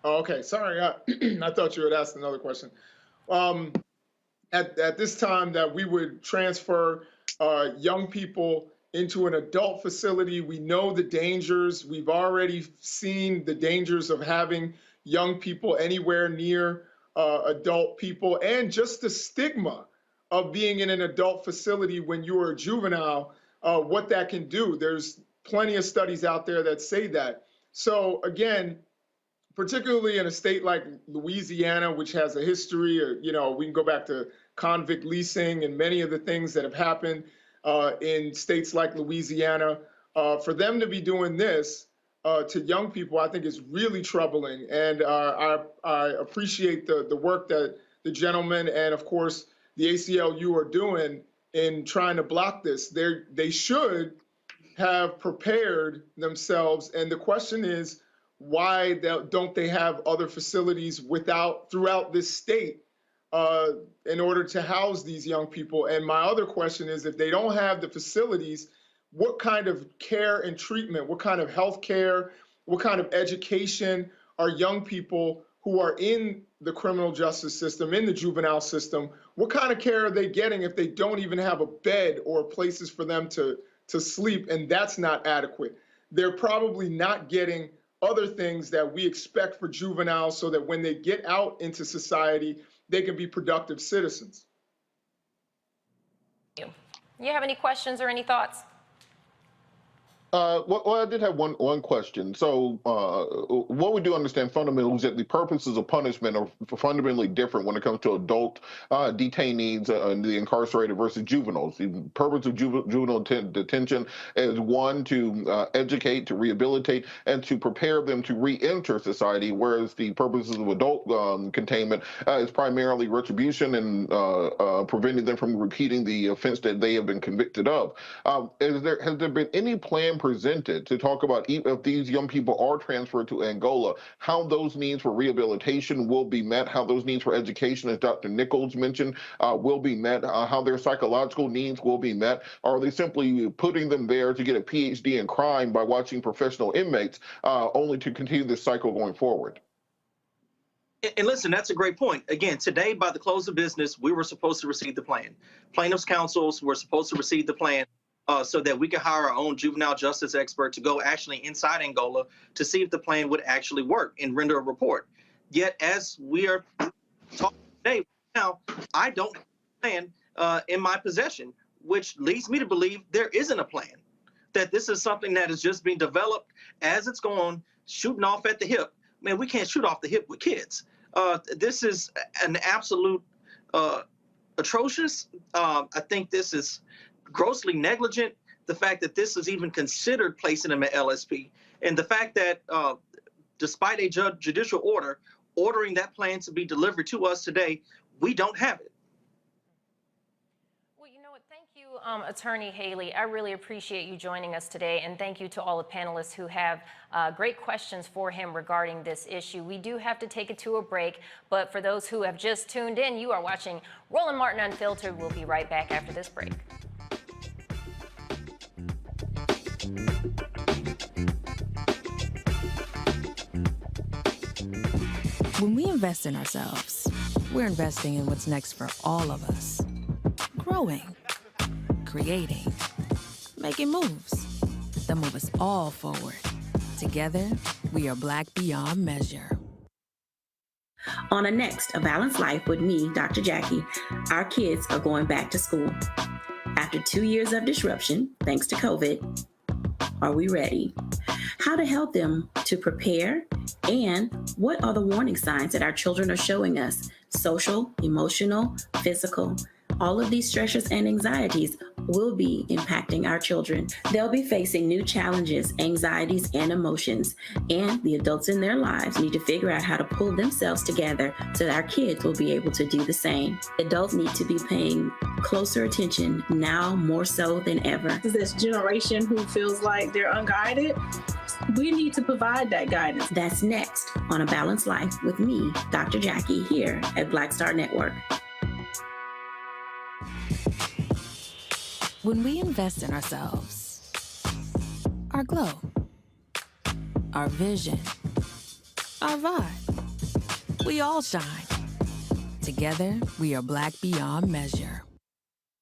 Oh, okay, sorry, I thought you had asked another question. At this time that we would transfer young people into an adult facility. We know the dangers. We've already seen the dangers of having young people anywhere near adult people, and just the stigma of being in an adult facility when you are a juvenile, what that can do. There's plenty of studies out there that say that. So again, particularly in a state like Louisiana, which has a history, we can go back to convict leasing and many of the things that have happened in states like Louisiana. For them to be doing this to young people, I think is really troubling. And I appreciate the work that the gentleman and, of course, the ACLU are doing in trying to block this. They should have prepared themselves. And the question is, why don't they have other facilities throughout this state in order to house these young people? And my other question is, if they don't have the facilities, what kind of care and treatment, what kind of health care, what kind of education are young people who are in the criminal justice system, in the juvenile system, what kind of care are they getting if they don't even have a bed or places for them to sleep? And that's not adequate. They're probably not getting other things that we expect for juveniles so that when they get out into society, they can be productive citizens. You have any questions or any thoughts? Well, I did have one question. So what we do understand fundamentally is that the purposes of punishment are fundamentally different when it comes to adult detainees and the incarcerated versus juveniles. The purpose of juvenile detention is one, to educate, to rehabilitate, and to prepare them to re-enter society, whereas the purposes of adult containment is primarily retribution and preventing them from repeating the offense that they have been convicted of. Has there been any plan presented to talk about if these young people are transferred to Angola, how those needs for rehabilitation will be met, how those needs for education, as Dr. Nichols mentioned, will be met, how their psychological needs will be met? Or are they simply putting them there to get a PhD in crime by watching professional inmates, only to continue this cycle going forward? And listen, that's a great point. Again, today, by the close of business, we were supposed to receive the plan. Plaintiffs' counsels were supposed to receive the plan so that we could hire our own juvenile justice expert to go actually inside Angola to see if the plan would actually work and render a report. Yet, as we are talking today, now, I don't have a plan in my possession, which leads me to believe there isn't a plan, that this is something that is just being developed as it's going, shooting off at the hip. Man, we can't shoot off the hip with kids. This is an absolute atrocious. I think this is grossly negligent. The fact that this is even considered placing them at LSP, and the fact that despite a judicial order ordering that plan to be delivered to us today, we don't have it. Well, you know what? Thank you, Attorney Haley. I really appreciate you joining us today, and thank you to all the panelists who have great questions for him regarding this issue. We do have to take it to a break, but for those who have just tuned in, you are watching Roland Martin Unfiltered. We'll be right back after this break. When we invest in ourselves, we're investing in what's next for all of us. Growing, creating, making moves that move us all forward. Together, we are Black beyond measure. On a next A Balanced Life with me, Dr. Jackie, our kids are going back to school. After 2 years of disruption, thanks to COVID, are we ready? How to help them to prepare, and what are the warning signs that our children are showing us? Social, emotional, physical. All of these stressors and anxieties will be impacting our children. They'll be facing new challenges, anxieties, and emotions. And the adults in their lives need to figure out how to pull themselves together so that our kids will be able to do the same. Adults need to be paying closer attention now more so than ever. This generation who feels like they're unguided, we need to provide that guidance. That's next on A Balanced Life with me, Dr. Jackie, here at Black Star Network. When we invest in ourselves, our glow, our vision, our vibe, we all shine. Together, we are Black beyond measure.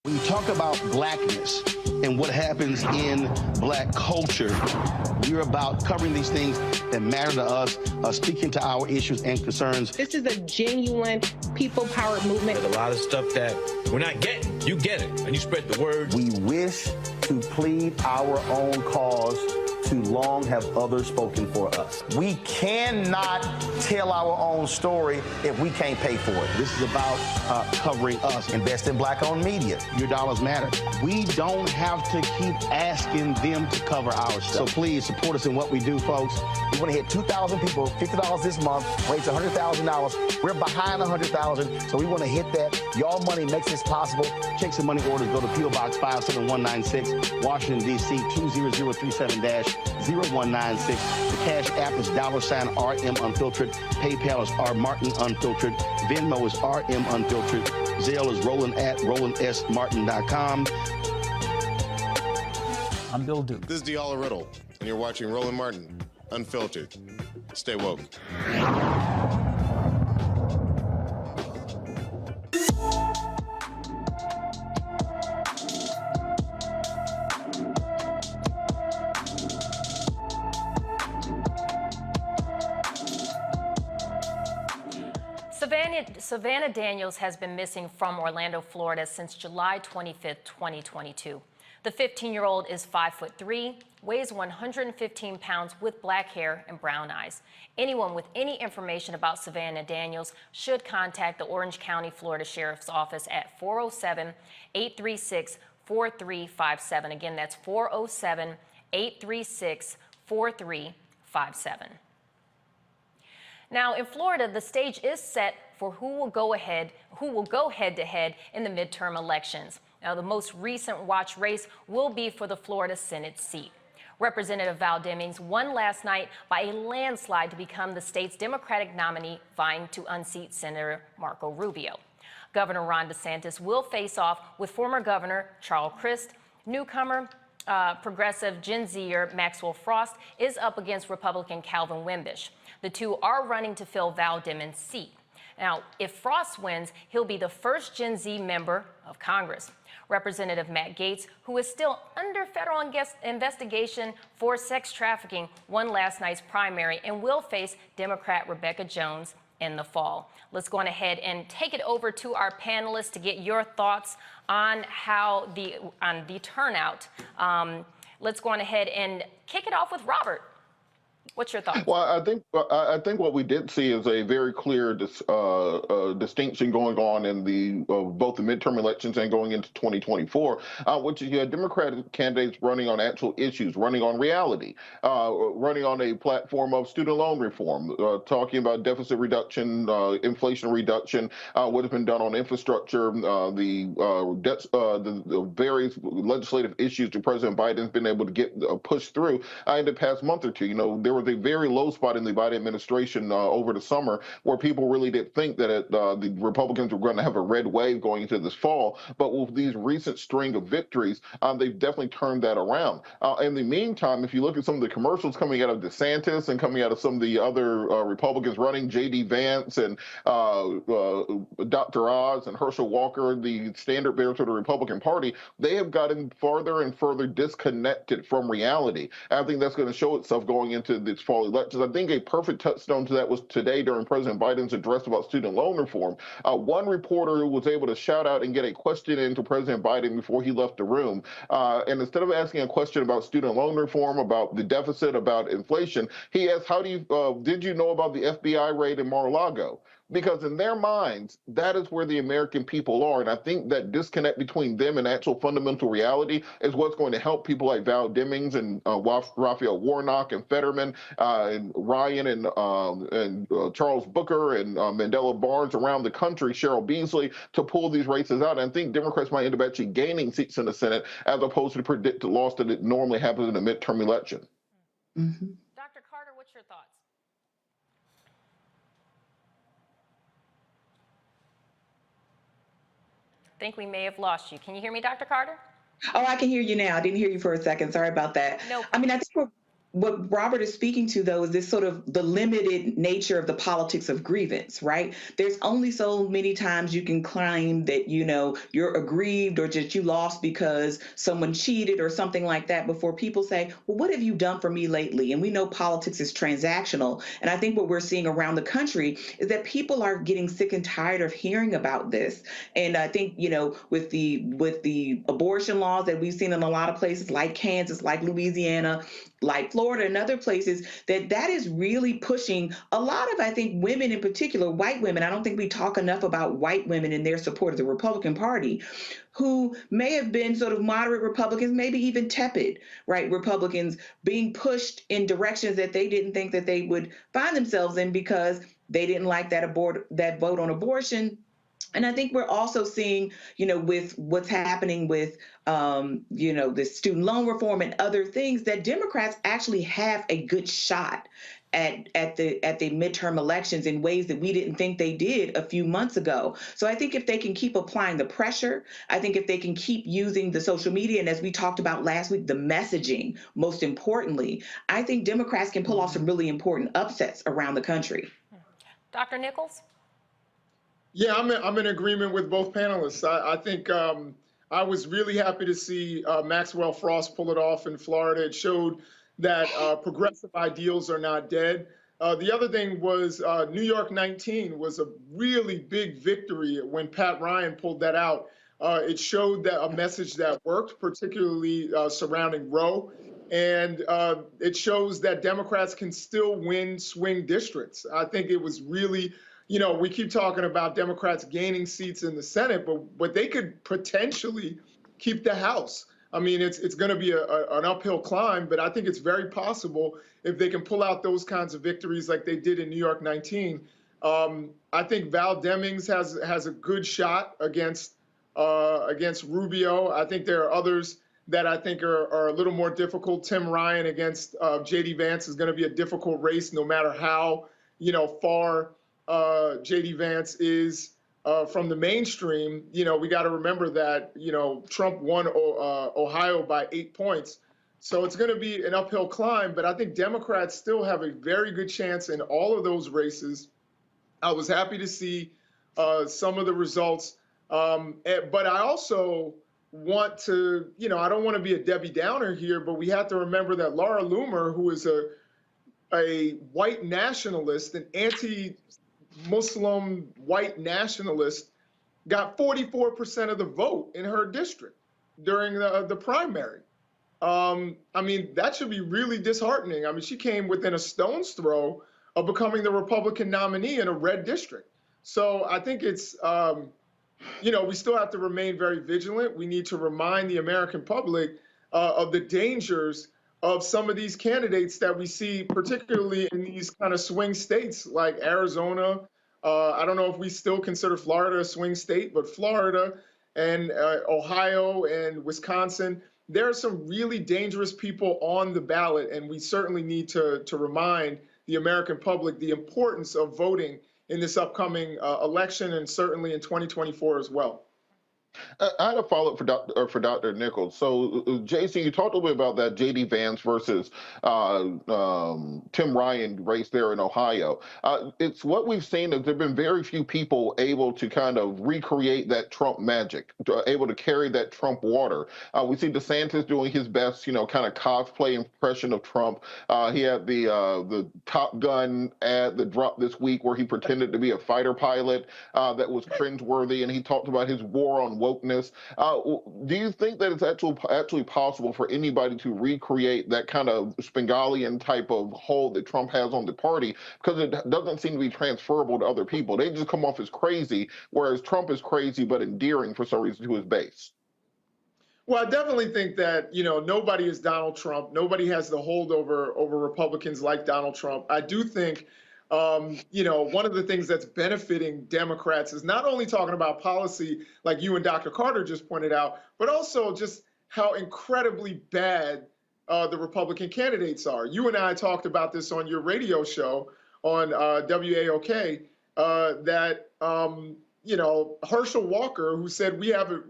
When you talk about blackness, and what happens in Black culture. We're about covering these things that matter to us, speaking to our issues and concerns. This is a genuine people-powered movement. There's a lot of stuff that we're not getting. You get it, and you spread the word. We wish to plead our own cause. Too long have others spoken for us. We cannot tell our own story if we can't pay for it. This is about covering us. Invest in Black-owned media. Your dollars matter. We don't have to keep asking them to cover our stuff. So please support us in what we do, folks. We want to hit 2,000 people, $50 this month, raise $100,000. We're behind 100,000, so we want to hit that. Y'all money makes this possible. Checks and money orders go to P.O. Box 57196, Washington, D.C. 20037-0196. The Cash App is $RM Unfiltered. PayPal is R Martin Unfiltered. Venmo is RM Unfiltered. Zelle is roland@rolandsmartin.com. I'm Bill Duke. This is Diala Riddle, and you're watching Roland Martin Unfiltered. Stay woke. Savannah Daniels has been missing from Orlando, Florida since July 25th, 2022. The 15-year-old is 5'3", weighs 115 pounds with black hair and brown eyes. Anyone with any information about Savannah Daniels should contact the Orange County, Florida Sheriff's Office at 407-836-4357. Again, that's 407-836-4357. Now, in Florida, the stage is set for who will go head-to-head in the midterm elections. Now, the most recent watch race will be for the Florida Senate seat. Representative Val Demings won last night by a landslide to become the state's Democratic nominee, vying to unseat Senator Marco Rubio. Governor Ron DeSantis will face off with former Governor Charles Crist. Newcomer progressive Gen Zer Maxwell Frost is up against Republican Calvin Wimbish. The two are running to fill Val Demings' seat. Now, if Frost wins, he'll be the first Gen Z member of Congress. Representative Matt Gaetz, who is still under federal investigation for sex trafficking, won last night's primary and will face Democrat Rebecca Jones in the fall. Let's go on ahead and take it over to our panelists to get your thoughts on the turnout. Let's go on ahead and kick it off with Robert. What's your thoughts? Well, I think what we did see is a very clear distinction going on in both the midterm elections and going into 2024, which is you had Democratic candidates running on actual issues, running on reality, running on a platform of student loan reform, talking about deficit reduction, inflation reduction, what has been done on infrastructure, the various legislative issues that President Biden's been able to get pushed through in the past month or two. You know, there was a very low spot in the Biden administration over the summer where people really did think that the Republicans were going to have a red wave going into this fall. But with these recent string of victories, they've definitely turned that around. In the meantime, if you look at some of the commercials coming out of DeSantis and coming out of some of the other Republicans running, J.D. Vance and Dr. Oz and Herschel Walker, the standard bearers of the Republican Party, they have gotten farther and further disconnected from reality. And I think that's going to show itself going into this fall elections. I think a perfect touchstone to that was today during President Biden's address about student loan reform. One reporter was able to shout out and get a question into President Biden before he left the room. And instead of asking a question about student loan reform, about the deficit, about inflation, he asked, did you know about the FBI raid in Mar-a-Lago? Because in their minds, that is where the American people are. And I think that disconnect between them and actual fundamental reality is what's going to help people like Val Demings and Raphael Warnock and Fetterman and Ryan and Charles Booker and Mandela Barnes around the country, Cheryl Beasley, to pull these races out. And I think Democrats might end up actually gaining seats in the Senate as opposed to the predicted loss that it normally happens in a midterm election. Mm-hmm. Dr. Carter, what's your thoughts? I think we may have lost you. Can you hear me, Dr. Carter? Oh, I can hear you now. I didn't hear you for a second. Sorry about that. No. I mean, I think what Robert is speaking to, though, is this sort of the limited nature of the politics of grievance, right? There's only so many times you can claim that, you're aggrieved or that you lost because someone cheated or something like that before people say, well, what have you done for me lately? And we know politics is transactional. And I think what we're seeing around the country is that people are getting sick and tired of hearing about this. And I think, with the abortion laws that we've seen in a lot of places like Kansas, like Louisiana, like Florida and other places, that is really pushing a lot of, I think, women in particular, white women. I don't think we talk enough about white women and their support of the Republican Party, who may have been sort of moderate Republicans, maybe even tepid, right, Republicans, being pushed in directions that they didn't think that they would find themselves in because they didn't like that vote on abortion. And I think we're also seeing, with what's happening with, the student loan reform and other things, that Democrats actually have a good shot at the midterm elections in ways that we didn't think they did a few months ago. So I think if they can keep applying the pressure, I think if they can keep using the social media, and as we talked about last week, the messaging, most importantly, I think Democrats can pull off some really important upsets around the country. Dr. Nichols? Yeah, I'm in agreement with both panelists. I think I was really happy to see Maxwell Frost pull it off in Florida. It showed that progressive ideals are not dead. The other thing was New York 19 was a really big victory when Pat Ryan pulled that out. It showed that a message that worked, particularly surrounding Roe. And it shows that Democrats can still win swing districts. I think it was really, we keep talking about Democrats gaining seats in the Senate, but they could potentially keep the House. I mean, it's going to be an uphill climb, but I think it's very possible if they can pull out those kinds of victories like they did in New York 19. I think Val Demings has a good shot against Rubio. I think there are others that I think are a little more difficult. Tim Ryan against J.D. Vance is going to be a difficult race, no matter how far J.D. Vance is from the mainstream. We got to remember that Trump won Ohio by 8 points, so it's going to be an uphill climb. But I think Democrats still have a very good chance in all of those races. I was happy to see some of the results, but I also want to, I don't want to be a Debbie Downer here, but we have to remember that Laura Loomer, who is a white nationalist, an anti-Muslim white nationalist, got 44% of the vote in her district during the primary. I mean, that should be really disheartening. I mean, she came within a stone's throw of becoming the Republican nominee in a red district. So I think it's, we still have to remain very vigilant. We need to remind the American public of the dangers of some of these candidates that we see, particularly in these kind of swing states like Arizona. I don't know if we still consider Florida a swing state, but Florida and Ohio and Wisconsin, there are some really dangerous people on the ballot, and we certainly need to remind the American public the importance of voting in this upcoming election, and certainly in 2024 as well. I had a follow-up for Dr. Nichols. So, Jason, you talked a little bit about that J.D. Vance versus Tim Ryan race there in Ohio. It's what we've seen is there have been very few people able to kind of recreate that Trump magic, able to carry that Trump water. We see DeSantis doing his best, kind of cosplay impression of Trump. He had the Top Gun ad that dropped this week where he pretended to be a fighter pilot that was cringeworthy, and he talked about his war on wokeness. Do you think that it's actually possible for anybody to recreate that kind of Spengalian type of hold that Trump has on the party? Because it doesn't seem to be transferable to other people. They just come off as crazy, whereas Trump is crazy but endearing for some reason to his base. Well, I definitely think that, nobody is Donald Trump. Nobody has the hold over Republicans like Donald Trump. I do think one of the things that's benefiting Democrats is not only talking about policy, like you and Dr. Carter just pointed out, but also just how incredibly bad the Republican candidates are. You and I talked about this on your radio show on WAOK, that Herschel Walker, who said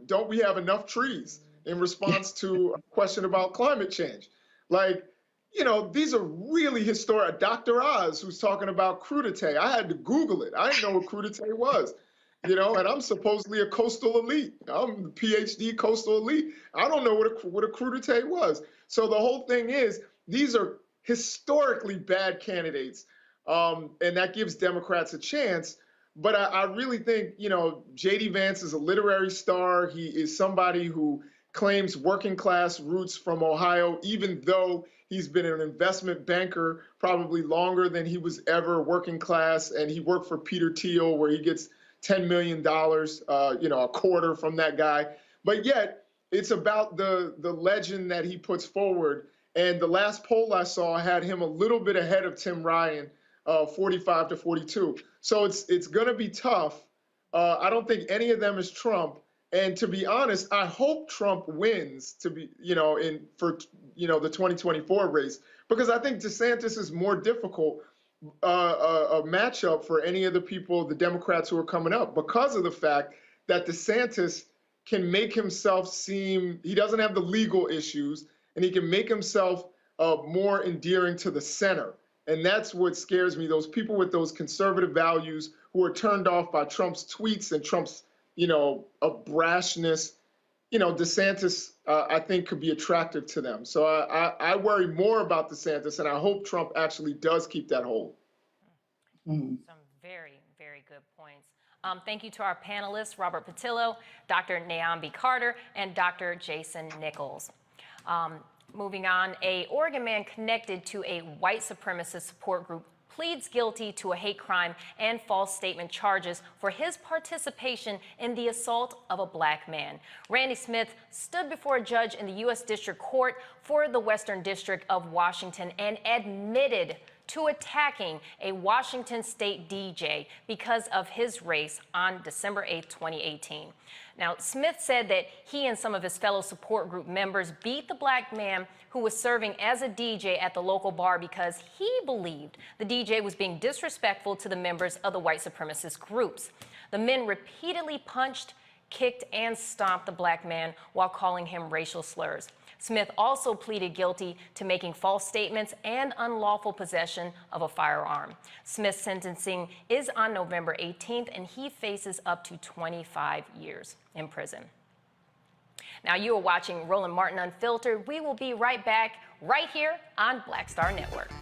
don't we have enough trees, in response to a question about climate change. Like, these are really historic. Dr. Oz, who's talking about crudité. I had to Google it. I didn't know what crudité was, and I'm supposedly a coastal elite. I'm a PhD coastal elite. I don't know what a crudité was. So the whole thing is, these are historically bad candidates, and that gives Democrats a chance. But I really think, J.D. Vance is a literary star. He is somebody who claims working class roots from Ohio, even though he's been an investment banker probably longer than he was ever working class. And he worked for Peter Thiel, where he gets $10 million, a quarter from that guy. But yet it's about the legend that he puts forward. And the last poll I saw had him a little bit ahead of Tim Ryan, 45 to 42. So it's going to be tough. I don't think any of them is Trump. And to be honest, I hope Trump wins for the 2024 race, because I think DeSantis is more difficult a matchup for any of the people, the Democrats who are coming up, because of the fact that DeSantis can make himself seem, he doesn't have the legal issues, and he can make himself more endearing to the center. And that's what scares me, those people with those conservative values who are turned off by Trump's tweets and Trump's, a brashness. DeSantis, I think, could be attractive to them. So I worry more about DeSantis, and I hope Trump actually does keep that hold. Some very, very good points. Thank you to our panelists, Robert Patillo, Dr. Nyambi Carter, and Dr. Jason Nichols. Moving on, a Oregon man connected to a white supremacist support group pleads guilty to a hate crime and false statement charges for his participation in the assault of a black man. Randy Smith stood before a judge in the U.S. District Court for the Western District of Washington and admitted to attacking a Washington State DJ because of his race on December 8, 2018. Now, Smith said that he and some of his fellow support group members beat the black man who was serving as a DJ at the local bar because he believed the DJ was being disrespectful to the members of the white supremacist groups. The men repeatedly punched, kicked, and stomped the black man while calling him racial slurs. Smith also pleaded guilty to making false statements and unlawful possession of a firearm. Smith's sentencing is on November 18th, and he faces up to 25 years in prison. Now, you are watching Roland Martin Unfiltered. We will be right back right here on Black Star Network.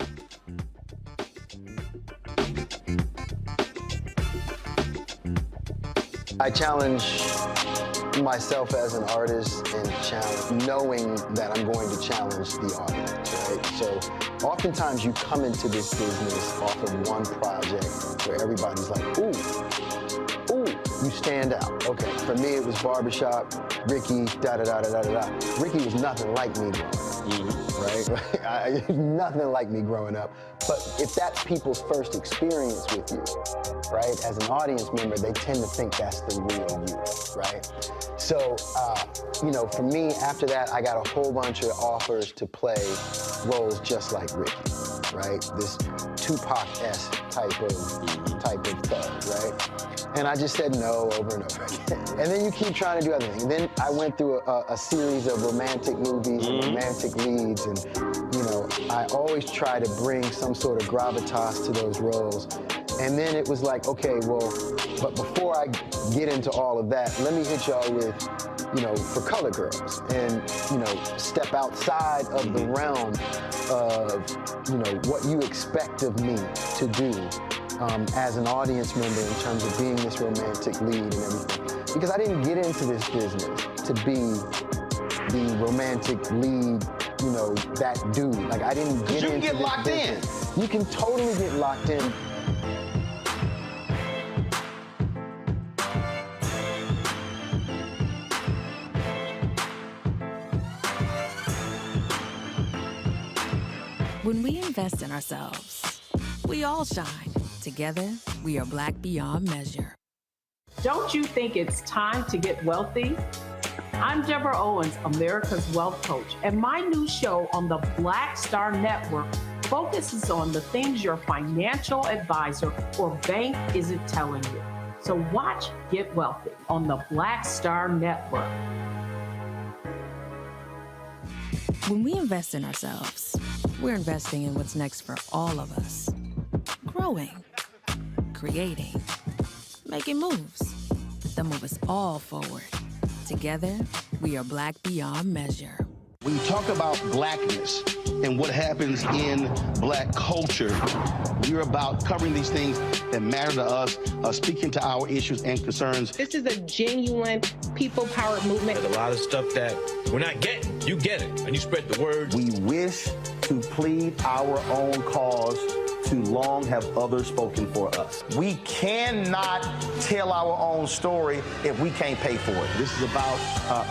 I challenge myself as an artist and challenge, knowing that I'm going to challenge the audience, right? So oftentimes you come into this business off of one project where everybody's like, ooh, you stand out. Okay, for me it was Barbershop, Ricky, da-da-da-da-da-da. Ricky was nothing like me growing up, right? Nothing like me growing up. But if that's people's first experience with you, right, as an audience member, they tend to think that's the real you, right? So, for me, after that, I got a whole bunch of offers to play roles just like Ricky, right? This Tupac-esque type of thug, right? And I just said no over and over again. And then you keep trying to do other things. And then I went through a series of romantic movies and romantic leads, and I always try to bring some sort of gravitas to those roles. And then it was like, okay, well, but before I get into all of that, let me hit y'all with, For Color Girls, and, step outside of the realm of, what you expect of me to do as an audience member in terms of being this romantic lead and everything. Because I didn't get into this business to be the romantic lead, that dude. Like, I didn't get into this business. You can get locked in. You can totally get locked in. When we invest in ourselves, we all shine. Together, we are Black beyond measure. Don't you think it's time to get wealthy? I'm Deborah Owens, America's Wealth Coach, and my new show on the Black Star Network focuses on the things your financial advisor or bank isn't telling you. So watch Get Wealthy on the Black Star Network. When we invest in ourselves, we're investing in what's next for all of us. Growing, creating, making moves that move us all forward. Together, we are Black beyond measure. When you talk about blackness and what happens in Black culture, we're about covering these things that matter to us, speaking to our issues and concerns. This is a genuine people-powered movement. There's a lot of stuff that we're not getting. You get it, and you spread the word. We wish to plead our own cause. Too long have others spoken for us. We cannot tell our own story if we can't pay for it. This is about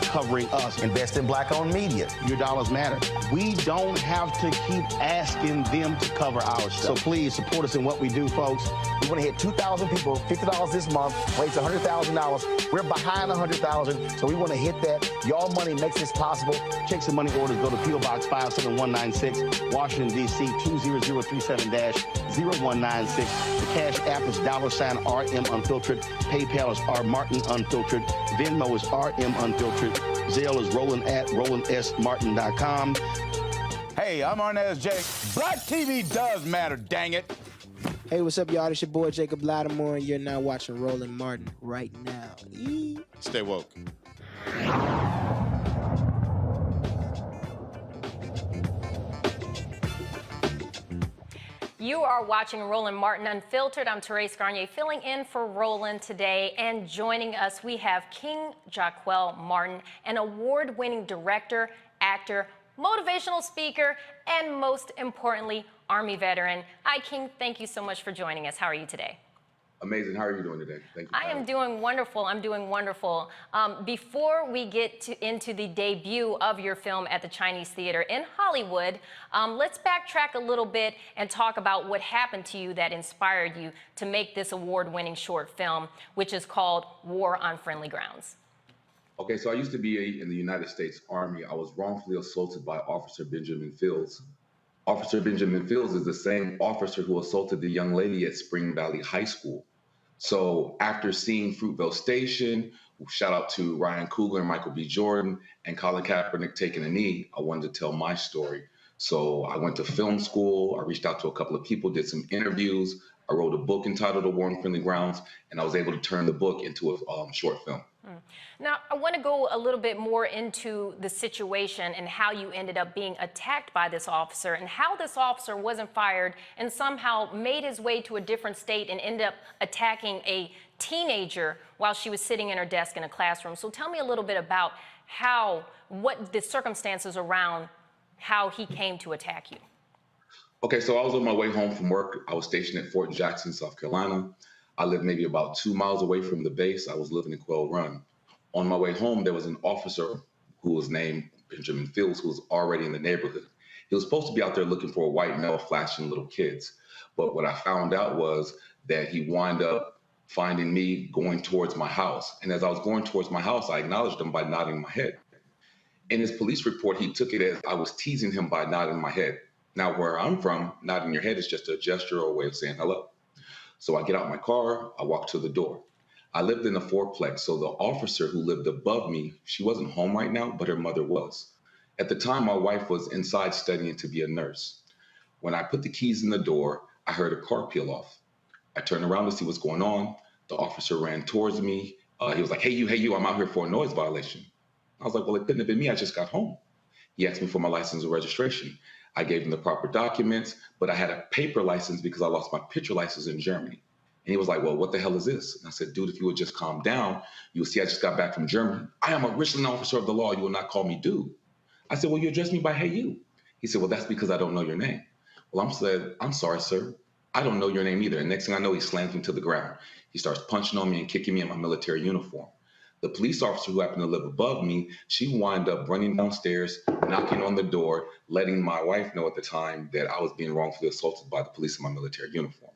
covering us. Invest in Black-owned media. Your dollars matter. We don't have to keep asking them to cover our stuff. So please support us in what we do, folks. We want to hit 2,000 people, $50 this month, raise $100,000. We're behind 100,000, so we want to hit that. Y'all money makes this possible. Checks and money orders go to P.O. Box 57196, Washington, D.C. 20037-0196. The Cash App is $RM Unfiltered. PayPal is R Martin Unfiltered. Venmo is RM Unfiltered. Zelle is roland@rolandsmartin.com. Hey, I'm Arnaz J. Black TV does matter, dang it. Hey, what's up, y'all? It's your boy Jacob Lattimore, and you're now watching Roland Martin right now. Stay woke. You are watching Roland Martin Unfiltered. I'm Therese Garnier filling in for Roland today. And joining us, we have King Jaquell Martin, an award-winning director, actor, motivational speaker, and most importantly, Army veteran. Hi, King. Thank you so much for joining us. How are you today? Amazing. How are you doing today? Thank you. I am doing wonderful. I'm doing wonderful. Before we get into the debut of your film at the Chinese Theater in Hollywood, let's backtrack a little bit and talk about what happened to you that inspired you to make this award-winning short film, which is called War on Friendly Grounds. Okay, so I used to be in the United States Army. I was wrongfully assaulted by Officer Benjamin Fields. Officer Benjamin Fields is the same officer who assaulted the young lady at Spring Valley High School. So after seeing Fruitvale Station, shout out to Ryan Coogler and Michael B. Jordan and Colin Kaepernick taking a knee, I wanted to tell my story. So I went to film school. I reached out to a couple of people, did some interviews. I wrote a book entitled A War on Friendly Grounds, and I was able to turn the book into a short film. Now, I want to go a little bit more into the situation and how you ended up being attacked by this officer and how this officer wasn't fired and somehow made his way to a different state and ended up attacking a teenager while she was sitting in her desk in a classroom. So tell me a little bit about what the circumstances around how he came to attack you. Okay, so I was on my way home from work. I was stationed at Fort Jackson, South Carolina. I lived maybe about 2 miles away from the base. I was living in Quail Run. On my way home, there was an officer who was named Benjamin Fields, who was already in the neighborhood. He was supposed to be out there looking for a white male flashing little kids. But what I found out was that he wound up finding me going towards my house. And as I was going towards my house, I acknowledged him by nodding my head. In his police report, he took it as I was teasing him by nodding my head. Now, where I'm from, nodding your head is just a gesture or a way of saying hello. So I get out my car, I walk to the door. I lived in a fourplex, so the officer who lived above me, she wasn't home right now, but her mother was. At the time, my wife was inside studying to be a nurse. When I put the keys in the door, I heard a car peel off. I turned around to see what's going on. The officer ran towards me. He was like, hey, you, I'm out here for a noise violation. I was like, well, it couldn't have been me. I just got home. He asked me for my license and registration. I gave him the proper documents, but I had a paper license because I lost my picture license in Germany. And he was like, well, what the hell is this? And I said, dude, if you would just calm down, you'll see I just got back from Germany. I am a Richland officer of the law. You will not call me dude. I said, well, you address me by hey, you. He said, well, that's because I don't know your name. Well, I'm sorry, sir. I don't know your name either. And next thing I know, he slams me to the ground. He starts punching on me and kicking me in my military uniform. The police officer who happened to live above me, she wound up running downstairs, knocking on the door, letting my wife know at the time that I was being wrongfully assaulted by the police in my military uniform.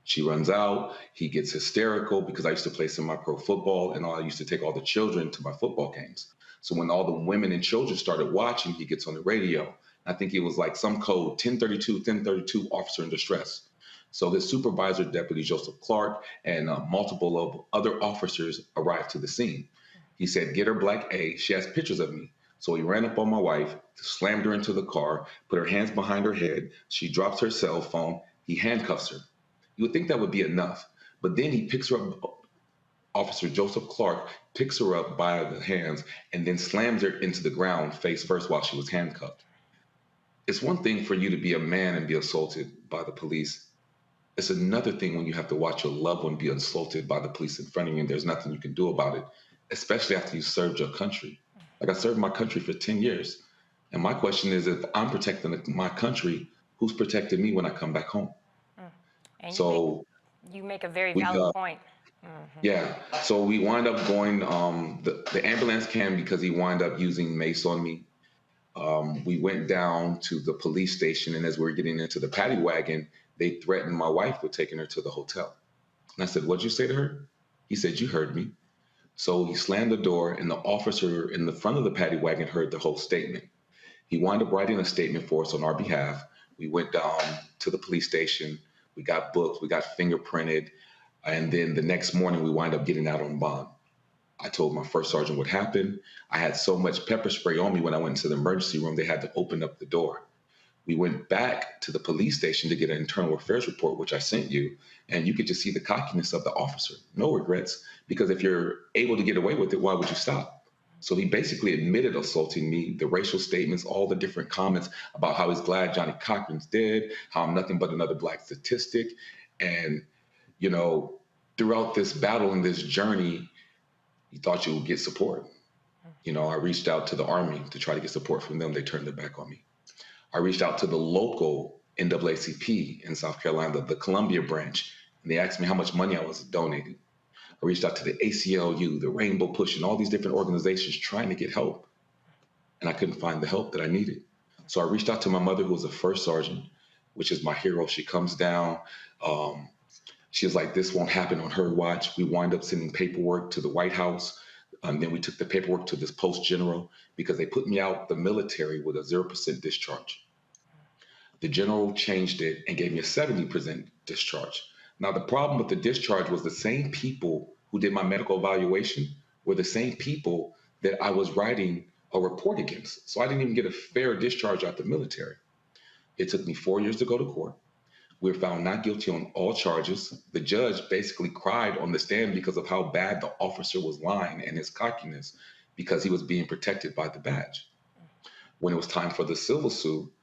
She runs out. He gets hysterical because I used to play semi-pro football and I used to take all the children to my football games. So when all the women and children started watching, he gets on the radio. I think it was like some code 1032, officer in distress. So his supervisor, Deputy Joseph Clark, and multiple of other officers arrived to the scene. He said, get her Black A. She has pictures of me. So he ran up on my wife, slammed her into the car, put her hands behind her head. She drops her cell phone. He handcuffs her. You would think that would be enough. But then he picks her up. Officer Joseph Clark picks her up by the hands and then slams her into the ground face first while she was handcuffed. It's one thing for you to be a man and be assaulted by the police. It's another thing when you have to watch your loved one be assaulted by the police in front of you and there's nothing you can do about it, especially after you served your country. Like I served my country for 10 years. And my question is, if I'm protecting my country, who's protecting me when I come back home? And So you make a very valid point. Yeah, so we wind up going, the ambulance came because he wound up using mace on me. We went down to the police station, and as we were getting into the paddy wagon, they threatened my wife with taking her to the hotel. And I said, "What'd you say to her?" He said, "You heard me." So he slammed the door, and the officer in the front of the paddy wagon heard the whole statement. He wound up writing a statement for us on our behalf. We went down to the police station. We got booked. We got fingerprinted. And then the next morning, we wind up getting out on bond. I told my first sergeant what happened. I had so much pepper spray on me when I went into the emergency room, they had to open up the door. We went back to the police station to get an internal affairs report, which I sent you, and you could just see the cockiness of the officer. No regrets, because if you're able to get away with it, why would you stop? So he basically admitted assaulting me, the racial statements, all the different comments about how he's glad Johnny Cochran's dead, how I'm nothing but another Black statistic. And you know, throughout this battle and this journey, you thought you would get support. You know, I reached out to the Army to try to get support from them. They turned their back on me. I reached out to the local NAACP in South Carolina, the Columbia branch, and they asked me how much money I was donating. I reached out to the ACLU, the Rainbow Push, and all these different organizations trying to get help. And I couldn't find the help that I needed. So I reached out to my mother, who was a first sergeant, which is my hero. She comes down. She was like, this won't happen on her watch. We wind up sending paperwork to the White House. Then we took the paperwork to this post general because they put me out the military with a 0% discharge. The general changed it and gave me a 70% discharge. Now, the problem with the discharge was the same people who did my medical evaluation were the same people that I was writing a report against. So I didn't even get a fair discharge out the military. It took me 4 years to go to court. We were found not guilty on all charges. The judge basically cried on the stand because of how bad the officer was lying and his cockiness because he was being protected by the badge. When it was time for the civil suit,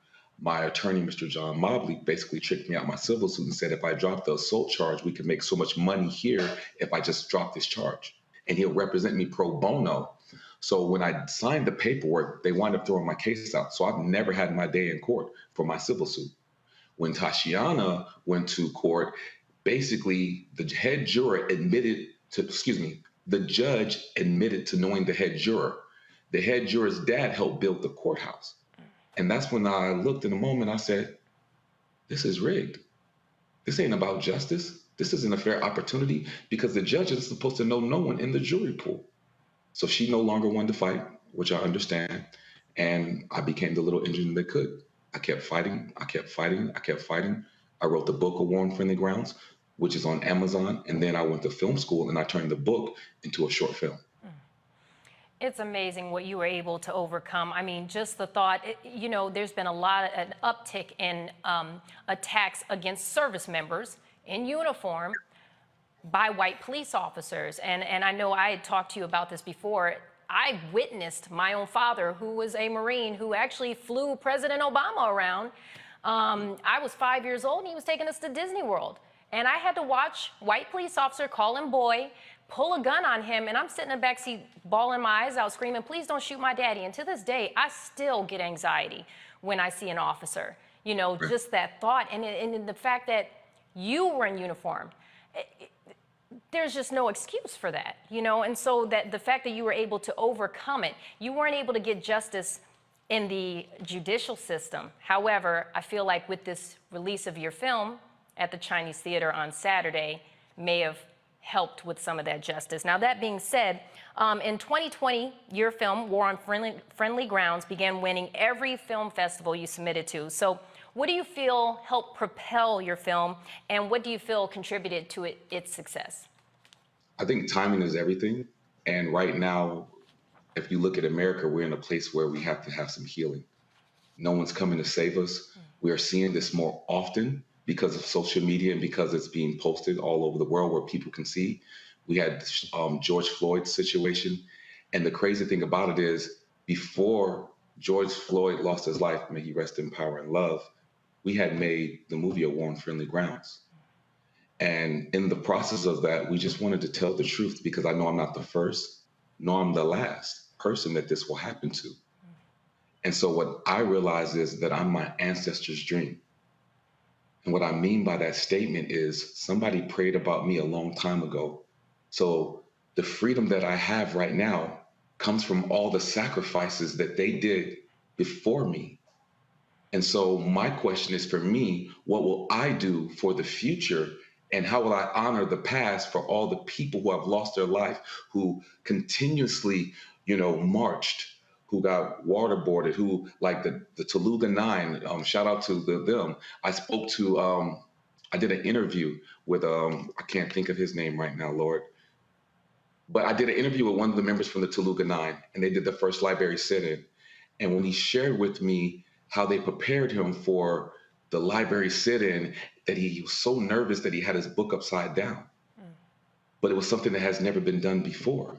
my attorney, Mr. John Mobley, basically tricked me out my civil suit and said, if I drop the assault charge, we can make so much money here if I just drop this charge. And he'll represent me pro bono. So when I signed the paperwork, they wound up throwing my case out. So I've never had my day in court for my civil suit. When Tashiana went to court, basically the head juror admitted to, the judge admitted to knowing the head juror. The head juror's dad helped build the courthouse. And that's when I looked in a moment, I said, this is rigged. This ain't about justice. This isn't a fair opportunity because the judge is supposed to know no one in the jury pool. So she no longer wanted to fight, which I understand. And I became the little engine that could. I kept fighting, I kept fighting, I kept fighting. I wrote the book of War on Friendly Grounds, which is on Amazon. And then I went to film school and I turned the book into a short film. It's amazing what you were able to overcome. I mean, just the thought, you know, there's been an uptick in attacks against service members in uniform by white police officers. And I know I had talked to you about this before. I witnessed my own father, who was a Marine, who actually flew President Obama around. I was 5 years old and he was taking us to Disney World. And I had to watch white police officer call him boy, pull a gun on him, and I'm sitting in the backseat bawling my eyes out, screaming, please don't shoot my daddy. And to this day, I still get anxiety when I see an officer. You know, just that thought and the fact that you were in uniform. There's just no excuse for that, you know? And so that the fact that you were able to overcome it, you weren't able to get justice in the judicial system. However, I feel like with this release of your film at the Chinese Theater on Saturday may have helped with some of that justice. Now, that being said, in 2020, your film, War on Friendly Grounds, began winning every film festival you submitted to. So what do you feel helped propel your film, and what do you feel contributed to its success? I think timing is everything. And right now, if you look at America, we're in a place where we have to have some healing. No one's coming to save us. We are seeing this more often because of social media and because it's being posted all over the world where people can see. We had George Floyd's situation. And the crazy thing about it is, before George Floyd lost his life, may he rest in power and love, we had made the movie A War on Friendly Grounds. And in the process of that, we just wanted to tell the truth, because I know I'm not the first, nor I'm the last person that this will happen to. And so what I realize is that I'm my ancestors' dream. And what I mean by that statement is somebody prayed about me a long time ago. So the freedom that I have right now comes from all the sacrifices that they did before me. And so my question is, for me, what will I do for the future? And how will I honor the past for all the people who have lost their life, who continuously, marched, who got waterboarded, who, like the Toluga Nine, shout out to them. I spoke to, I did an interview with, I can't think of his name right now, Lord. But I did an interview with one of the members from the Toluga Nine, and they did the first library sit-in. And when he shared with me how they prepared him for the library sit-in, that he was so nervous that he had his book upside down. But it was something that has never been done before.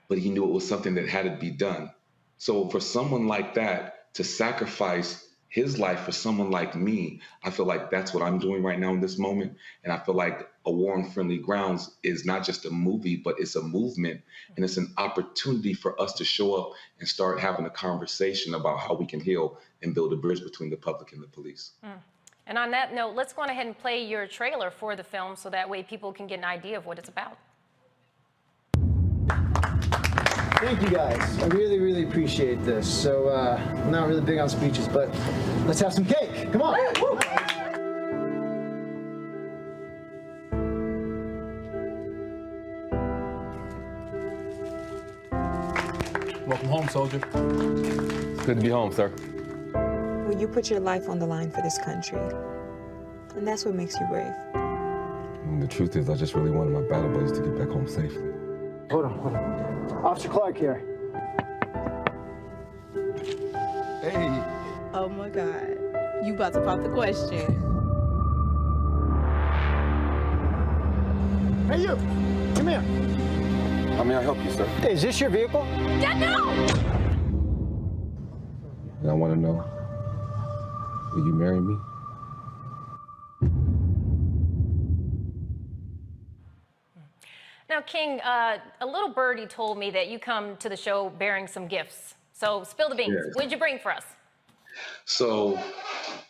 But he knew it was something that had to be done. So for someone like that to sacrifice his life for someone like me, I feel like that's what I'm doing right now in this moment. And I feel like A War on Friendly Grounds is not just a movie, but it's a movement. And it's an opportunity for us to show up and start having a conversation about how we can heal and build a bridge between the public and the police. And on that note, let's go on ahead and play your trailer for the film so that way people can get an idea of what it's about. Thank you guys. I really, really appreciate this. So, I'm not really big on speeches, but let's have some cake. Come on. Welcome home, soldier. It's good to be home, sir. Well, you put your life on the line for this country, and that's what makes you brave. And the truth is, I just really wanted my battle buddies to get back home safely. Hold on. Officer Clark here. Hey. Oh my God. You about to pop the question. Hey, you. Come here. How may I help you, sir? Hey, is this your vehicle? Yeah, no! And I want to know, will you marry me? Now, King, a little birdie told me that you come to the show bearing some gifts. So spill the beans. Yes. What did you bring for us? So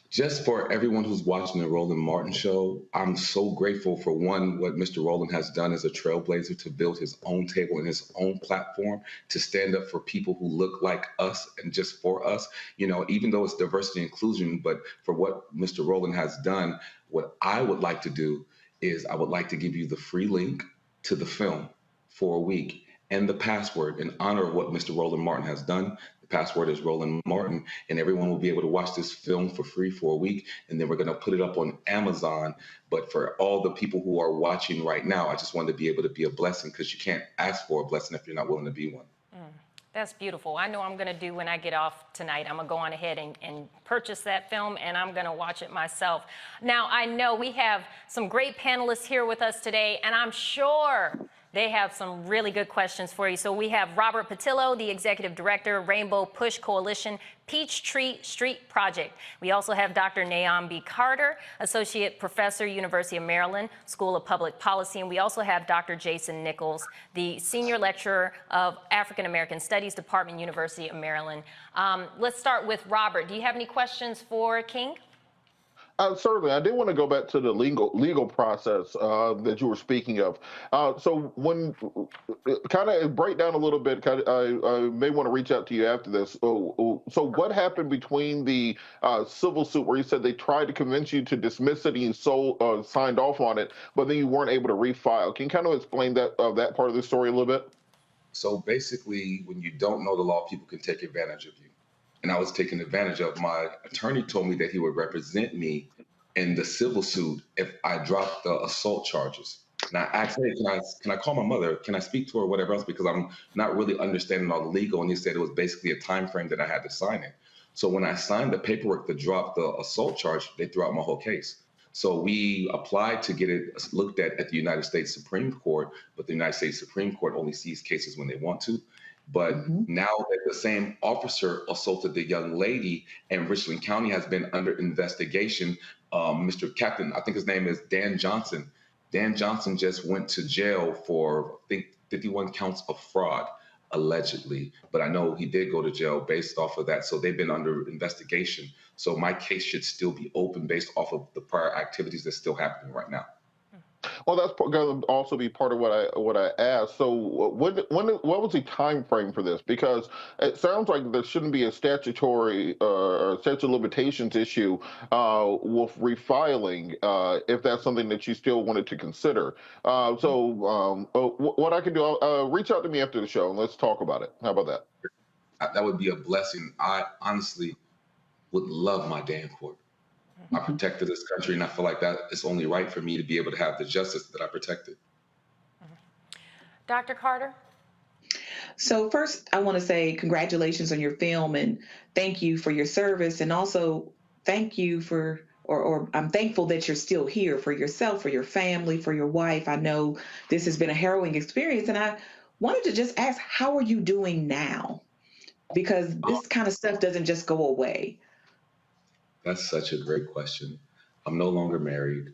just for everyone who's watching the Roland Martin show, I'm so grateful for one, what Mr. Roland has done as a trailblazer to build his own table and his own platform to stand up for people who look like us and just for us, even though it's diversity and inclusion, but for what Mr. Roland has done, what I would like to do is I would like to give you the free link to the film for a week and the password in honor of what Mr. Roland Martin has done. The password is Roland Martin, and everyone will be able to watch this film for free for a week. And then we're going to put it up on Amazon. But for all the people who are watching right now, I just wanted to be able to be a blessing, because you can't ask for a blessing if you're not willing to be one. That's beautiful. I know I'm going to do when I get off tonight. I'm going to go on ahead and purchase that film, and I'm going to watch it myself. Now, I know we have some great panelists here with us today, and I'm sure they have some really good questions for you. So we have Robert Patillo, the Executive Director, Rainbow Push Coalition, Peachtree Street Project. We also have Dr. Nyambi Carter, Associate Professor, University of Maryland, School of Public Policy. And we also have Dr. Jason Nichols, the Senior Lecturer of African American Studies, Department, University of Maryland. Let's start with Robert. Do you have any questions for King? Certainly. I did want to go back to the legal process that you were speaking of. So when kind of break down a little bit, I may want to reach out to you after this. So what happened between the civil suit where you said they tried to convince you to dismiss it and you signed off on it, but then you weren't able to refile? Can you kind of explain that part of the story a little bit? So basically, when you don't know the law, people can take advantage of you. And I was taken advantage of. My attorney told me that he would represent me in the civil suit if I dropped the assault charges. And I asked, hey, can I call my mother? Can I speak to her or whatever else? Because I'm not really understanding all the legal. And he said it was basically a time frame that I had to sign it. So when I signed the paperwork to drop the assault charge, they threw out my whole case. So we applied to get it looked at the United States Supreme Court, but the United States Supreme Court only sees cases when they want to. But now that the same officer assaulted the young lady and Richland County has been under investigation, Mr. Captain, I think his name is Dan Johnson. Dan Johnson just went to jail for, I think, 51 counts of fraud, allegedly. But I know he did go to jail based off of that. So they've been under investigation. So my case should still be open based off of the prior activities that's still happening right now. Well, that's going to also be part of what I asked. So, what was the time frame for this? Because it sounds like there shouldn't be a statutory or statute of limitations issue with refiling if that's something that you still wanted to consider. What I can do, reach out to me after the show and let's talk about it. How about that? That would be a blessing. I honestly would love my day in court. I protected this country, and I feel like that it's only right for me to be able to have the justice that I protected. Dr. Carter? So first, I want to say congratulations on your film and thank you for your service. And also thank you for, or I'm thankful that you're still here for yourself, for your family, for your wife. I know this has been a harrowing experience. And I wanted to just ask, how are you doing now? Because this kind of stuff doesn't just go away. That's such a great question. I'm no longer married.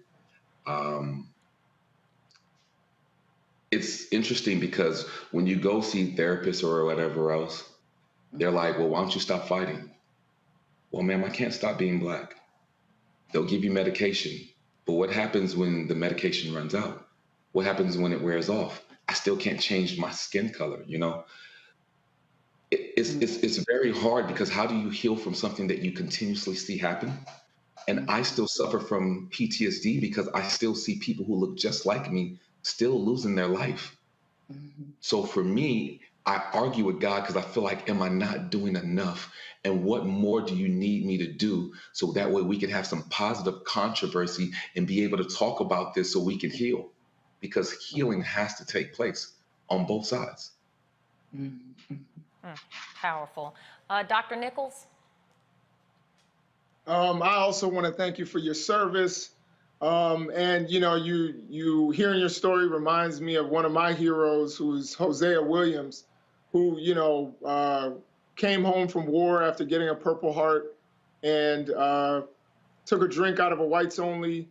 It's interesting because when you go see therapists or whatever else, they're like, well, why don't you stop fighting? Well, ma'am, I can't stop being Black. They'll give you medication. But what happens when the medication runs out? What happens when it wears off? I still can't change my skin color, you know? It's very hard because how do you heal from something that you continuously see happen? And I still suffer from PTSD because I still see people who look just like me still losing their life. So for me, I argue with God because I feel like, am I not doing enough? And what more do you need me to do so that way we can have some positive controversy and be able to talk about this so we can heal? Because healing has to take place on both sides. Powerful. Dr. Nichols? I also want to thank you for your service. And, you know, you hearing your story reminds me of one of my heroes, who's Hosea Williams, who, you know, came home from war after getting a Purple Heart and took a drink out of a whites-only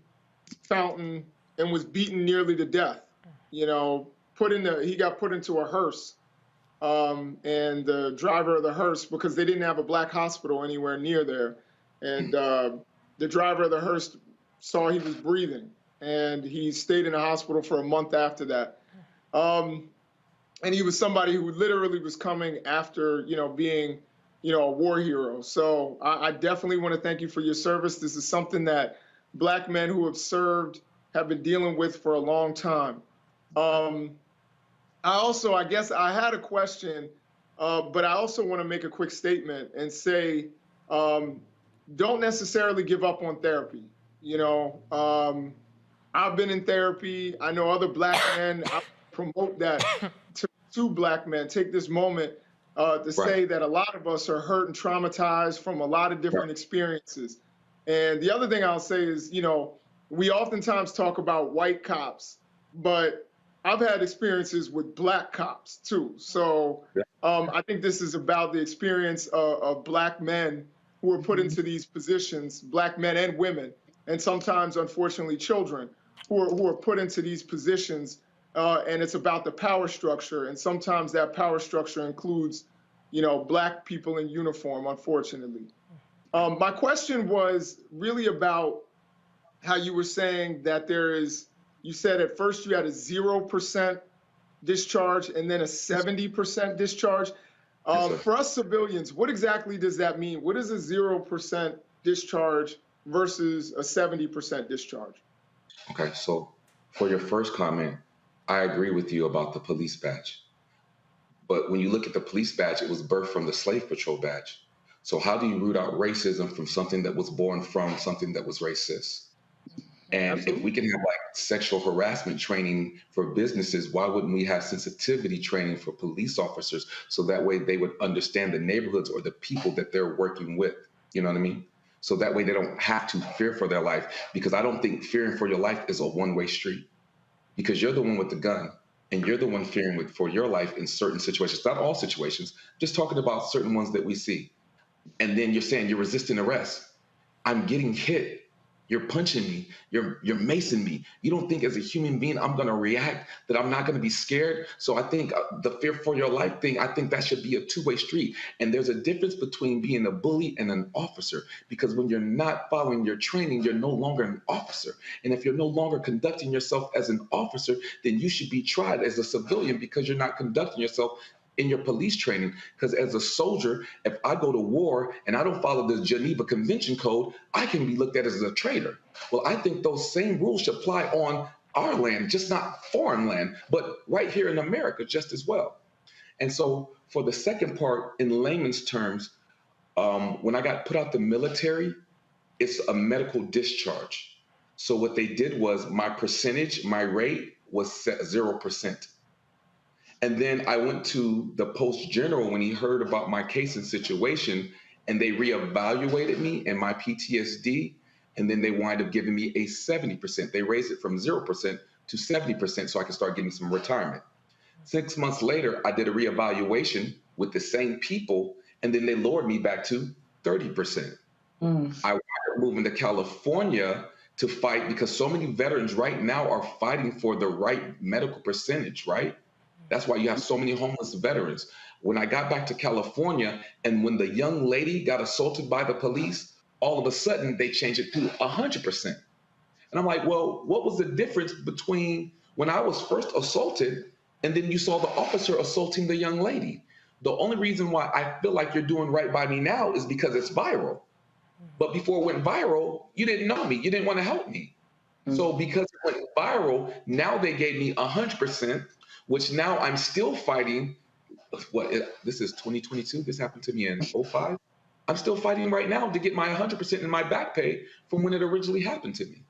fountain and was beaten nearly to death. You know, he got put into a hearse. And the driver of the hearse, because they didn't have a Black hospital anywhere near there, and the driver of the hearse saw he was breathing, and he stayed in the hospital for a month after that. And he was somebody who literally was coming after, you know, being, you know, a war hero. So I definitely want to thank you for your service. This is something that Black men who have served have been dealing with for a long time. I guess I had a question, but I also want to make a quick statement and say, don't necessarily give up on therapy. You know, I've been in therapy. I know other Black men. I promote that to Black men. Take this moment to say that a lot of us are hurt and traumatized from a lot of different experiences. And the other thing I'll say is, you know, we oftentimes talk about white cops, but I've had experiences with Black cops too. So I think this is about the experience of Black men who are put into these positions, Black men and women, and sometimes, unfortunately, children who are put into these positions. And it's about the power structure. And sometimes that power structure includes, you know, Black people in uniform, unfortunately. My question was really about how you were saying that you said at first you had a 0% discharge and then a 70% discharge. For us civilians, what exactly does that mean? What is a 0% discharge versus a 70% discharge? Okay, so for your first comment, I agree with you about the police badge. But when you look at the police badge, it was birthed from the slave patrol badge. So how do you root out racism from something that was born from something that was racist? And if we can have like sexual harassment training for businesses, why wouldn't we have sensitivity training for police officers so that way they would understand the neighborhoods or the people that they're working with? You know what I mean? So that way they don't have to fear for their life, because I don't think fearing for your life is a one-way street, because you're the one with the gun and you're the one fearing for your life in certain situations, not all situations, just talking about certain ones that we see. And then you're saying you're resisting arrest. I'm getting hit. You're punching me, you're macing me. You don't think as a human being I'm gonna react, that I'm not gonna be scared? So I think the fear for your life thing, I think that should be a two-way street. And there's a difference between being a bully and an officer, because when you're not following your training, you're no longer an officer. And if you're no longer conducting yourself as an officer, then you should be tried as a civilian, because you're not conducting yourself in your police training. Because as a soldier, if I go to war and I don't follow the Geneva Convention Code, I can be looked at as a traitor. Well, I think those same rules should apply on our land, just not foreign land, but right here in America just as well. And so for the second part, in layman's terms, when I got put out the military, it's a medical discharge. So what they did was my percentage, my rate was set 0%. And then I went to the post general when he heard about my case and situation, and they reevaluated me and my PTSD, and then they wind up giving me a 70%. They raised it from 0% to 70% so I could start getting some retirement. 6 months later, I did a reevaluation with the same people, and then they lowered me back to 30%. I wound up moving to California to fight, because so many veterans right now are fighting for the right medical percentage, right? That's why you have so many homeless veterans. When I got back to California, and when the young lady got assaulted by the police, all of a sudden they changed it to 100%. And I'm like, well, what was the difference between when I was first assaulted and then you saw the officer assaulting the young lady? The only reason why I feel like you're doing right by me now is because it's viral. But before it went viral, you didn't know me. You didn't want to help me. So because it went viral, now they gave me 100%, which now I'm still fighting. This is 2022. This happened to me in 2005. I'm still fighting right now to get my 100% in my back pay from when it originally happened to me.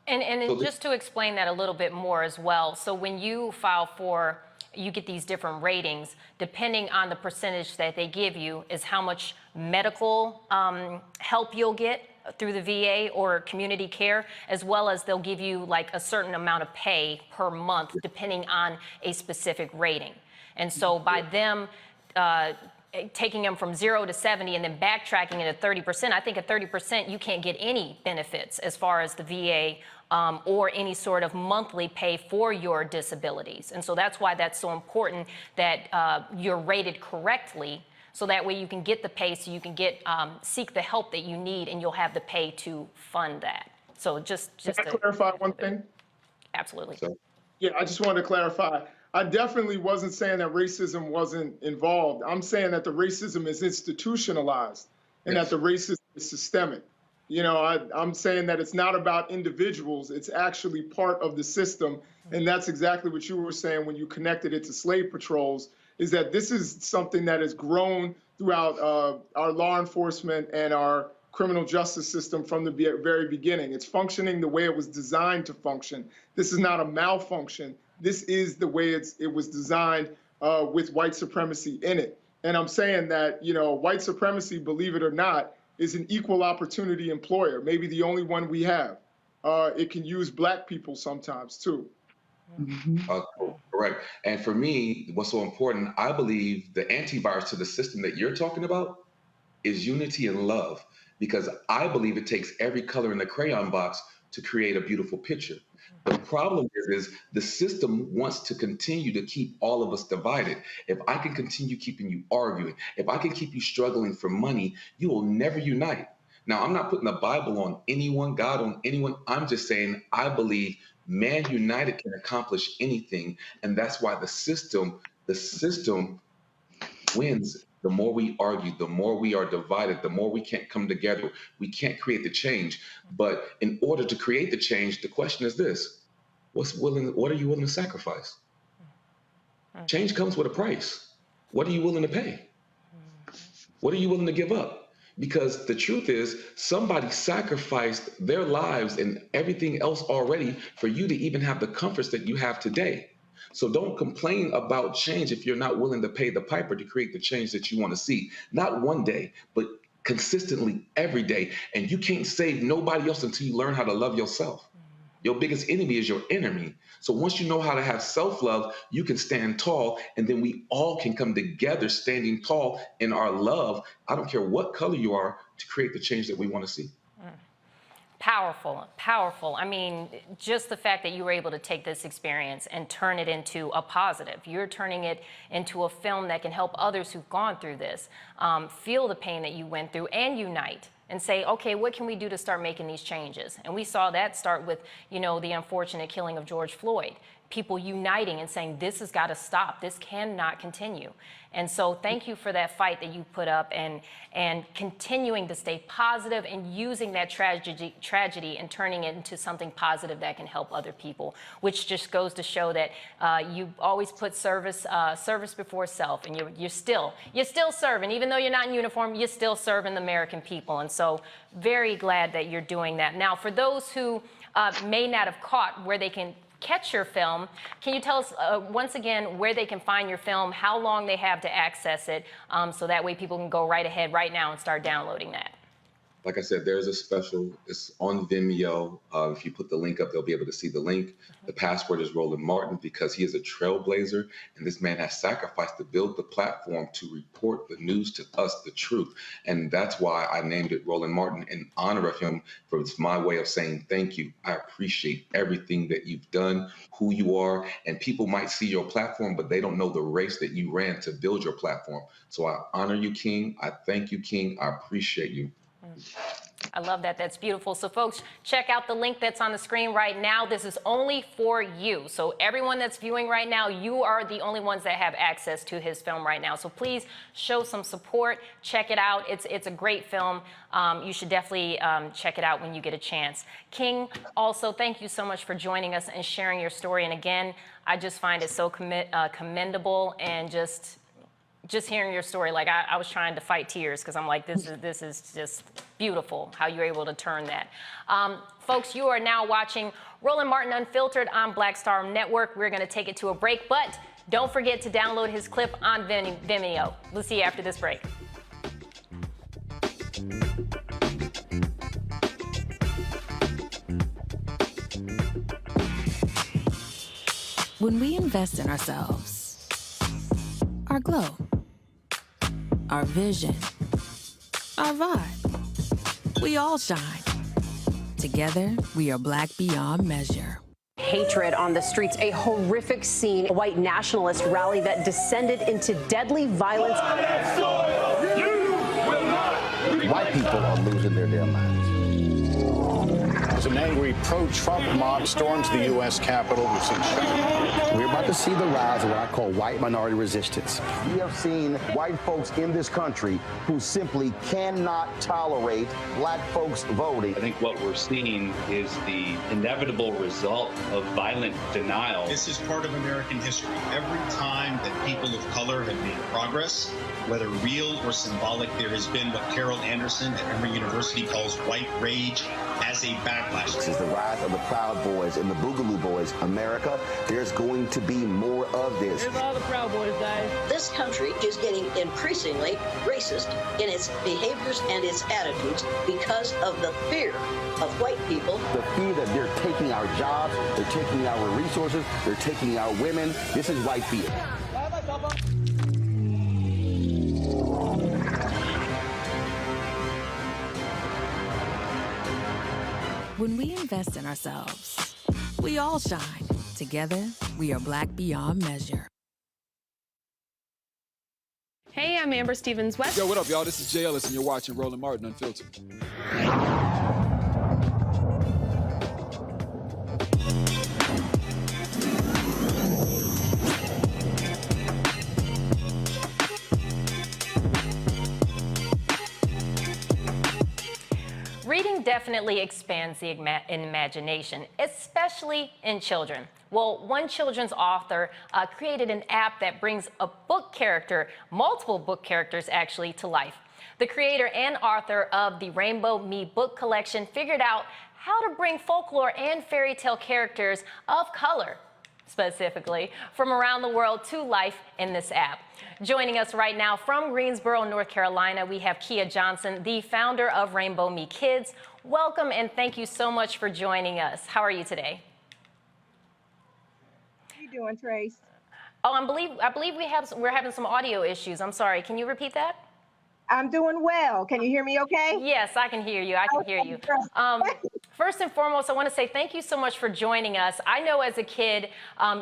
And So just to explain that a little bit more as well. So when you file for, you get these different ratings, depending on the percentage that they give you is how much medical help you'll get through the VA or community care, as well as they'll give you like a certain amount of pay per month, depending on a specific rating. And so by them taking them from 0 to 70 and then backtracking it at 30%, I think at 30% you can't get any benefits as far as the VA or any sort of monthly pay for your disabilities. And so that's why that's so important that you're rated correctly, so that way you can get the pay, so you can get seek the help that you need, and you'll have the pay to fund that. So just Can I clarify one thing? Absolutely. Yeah, I just wanted to clarify. I definitely wasn't saying that racism wasn't involved. I'm saying that the racism is institutionalized and that the racism is systemic. You know, I'm saying that it's not about individuals, it's actually part of the system. And that's exactly what you were saying when you connected it to slave patrols, is that this is something that has grown throughout our law enforcement and our criminal justice system from the very beginning. It's functioning the way it was designed to function. This is not a malfunction. This is the way it was designed with white supremacy in it. And I'm saying that, you know, white supremacy, believe it or not, is an equal opportunity employer, maybe the only one we have. It can use Black people sometimes too. Correct. And for me, what's so important, I believe the antivirus to the system that you're talking about is unity and love, because I believe it takes every color in the crayon box to create a beautiful picture. The problem is the system wants to continue to keep all of us divided. If I can continue keeping you arguing, if I can keep you struggling for money, you will never unite. Now, I'm not putting the Bible on anyone, God on anyone. I'm just saying I believe man united can accomplish anything. And that's why the system wins. The more we argue, the more we are divided, the more we can't come together. We can't create the change. But in order to create the change, the question is this: what are you willing to sacrifice? Change comes with a price. What are you willing to pay? What are you willing to give up? Because the truth is, somebody sacrificed their lives and everything else already for you to even have the comforts that you have today. So don't complain about change if you're not willing to pay the piper to create the change that you want to see. Not one day, but consistently every day. And you can't save nobody else until you learn how to love yourself. Your biggest enemy is your enemy. So once you know how to have self-love, you can stand tall, and then we all can come together standing tall in our love. I don't care what color you are, to create the change that we want to see. Powerful, powerful. I mean, just the fact that you were able to take this experience and turn it into a positive. You're turning it into a film that can help others who've gone through this feel the pain that you went through and unite and say, okay, what can we do to start making these changes? And we saw that start with, you know, the unfortunate killing of George Floyd. People uniting and saying, this has got to stop. This cannot continue. And so thank you for that fight that you put up and continuing to stay positive and using that tragedy and turning it into something positive that can help other people, which just goes to show that you always put service before self, and you're still serving. Even though you're not in uniform, you're still serving the American people. And so very glad that you're doing that. Now, for those who may not have caught where they can catch your film, can you tell us once again where they can find your film, how long they have to access it, so that way people can go right ahead right now and start downloading that? Like I said, there's a special, it's on Vimeo. If you put the link up, they'll be able to see the link. The password is Roland Martin, because he is a trailblazer, and this man has sacrificed to build the platform to report the news to us, the truth. And that's why I named it Roland Martin, in honor of him, for it's my way of saying thank you. I appreciate everything that you've done, who you are, and people might see your platform, but they don't know the race that you ran to build your platform. So I honor you, King. I thank you, King. I appreciate you. I love that. That's beautiful. So folks, check out the link that's on the screen right now. This is only for you. So everyone that's viewing right now, you are the only ones that have access to his film right now. So please show some support. Check it out. It's a great film. You should definitely check it out when you get a chance. King, also, thank you so much for joining us and sharing your story. And again, I just find it so commendable, and just hearing your story, like I was trying to fight tears, because I'm like, this is just beautiful how you're able to turn that. Folks, you are now watching Roland Martin Unfiltered on Black Star Network. We're going to take it to a break, but don't forget to download his clip on Vimeo. We'll see you after this break. When we invest in ourselves, our glow, our vision, our vibe, we all shine. Together, we are Black beyond measure. Hatred on the streets, a horrific scene, a white nationalist rally that descended into deadly violence. White people are losing their damn minds. As an angry pro-Trump mob storms the U.S. Capitol, we've seen We're about to see the rise of what I call white minority resistance. We have seen white folks in this country who simply cannot tolerate black folks voting. I think what we're seeing is the inevitable result of violent denial. This is part of American history. Every time that people of color have made progress, whether real or symbolic, there has been what Carol Anderson at Emory University calls white rage as a backlash. This is the rise of the Proud Boys and the Boogaloo Boys. America, there's going to be more of this. Here's all the Proud Boys, guys. This country is getting increasingly racist in its behaviors and its attitudes because of the fear of white people. The fear that they're taking our jobs, they're taking our resources, they're taking our women. This is white fear. When we invest in ourselves, we all shine. Together, we are Black beyond measure. Hey, I'm Amber Stevens-West. Yo, what up, y'all? This is Jay Ellis, and you're watching Roland Martin Unfiltered. Reading definitely expands the imagination, especially in children. Well, one children's author created an app that brings a book character, multiple book characters actually, to life. The creator and author of the RainbowMe book collection figured out how to bring folklore and fairy tale characters of color, specifically, from around the world to life in this app. Joining us right now from Greensboro, North Carolina, we have Kia Johnson, the founder of RainbowMe Kids. Welcome and thank you so much for joining us. How are you today? How you doing, Trace? Oh, I believe we're having some audio issues. I'm sorry. Can you repeat that? I'm doing well. Can you hear me okay? Yes, I can hear you. I can hear you. First and foremost, I want to say thank you so much for joining us. I know as a kid,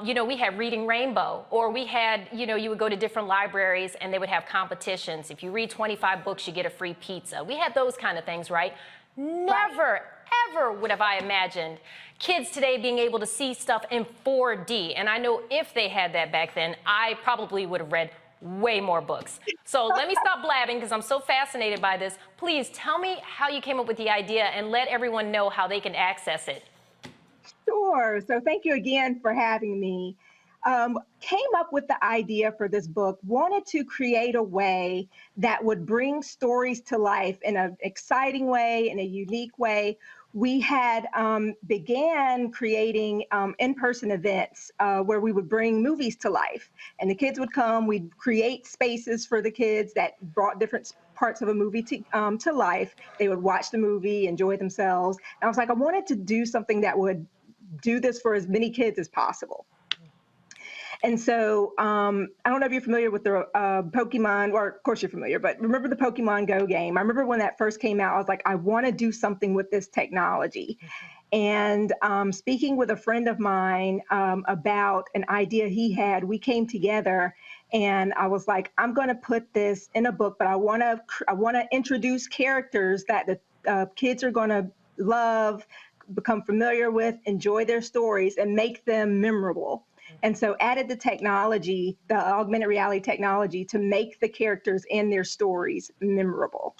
you know, we had Reading Rainbow, or we had, you know, you would go to different libraries and they would have competitions. If you read 25 books, you get a free pizza. We had those kind of things, right? Never, ever would have I imagined kids today being able to see stuff in 4D. And I know if they had that back then, I probably would have read way more books. So let me stop blabbing because I'm so fascinated by this. Please tell me how you came up with the idea and let everyone know how they can access it. Sure. So thank you again for having me. Came up with the idea for this book, wanted to create a way that would bring stories to life in an exciting way, in a unique way. We had began creating in-person events where we would bring movies to life, and the kids would come. We'd create spaces for the kids that brought different parts of a movie to life. They would watch the movie, enjoy themselves. And I was like, I wanted to do something that would do this for as many kids as possible. And so I don't know if you're familiar with the Pokemon, or of course you're familiar, but remember the Pokemon Go game? I remember when that first came out, I was like, I want to do something with this technology. And speaking with a friend of mine about an idea he had, we came together and I was like, I'm going to put this in a book, but I want to introduce characters that the kids are going to love, become familiar with, enjoy their stories, and make them memorable. And so added the technology, the augmented reality technology, to make the characters and their stories memorable.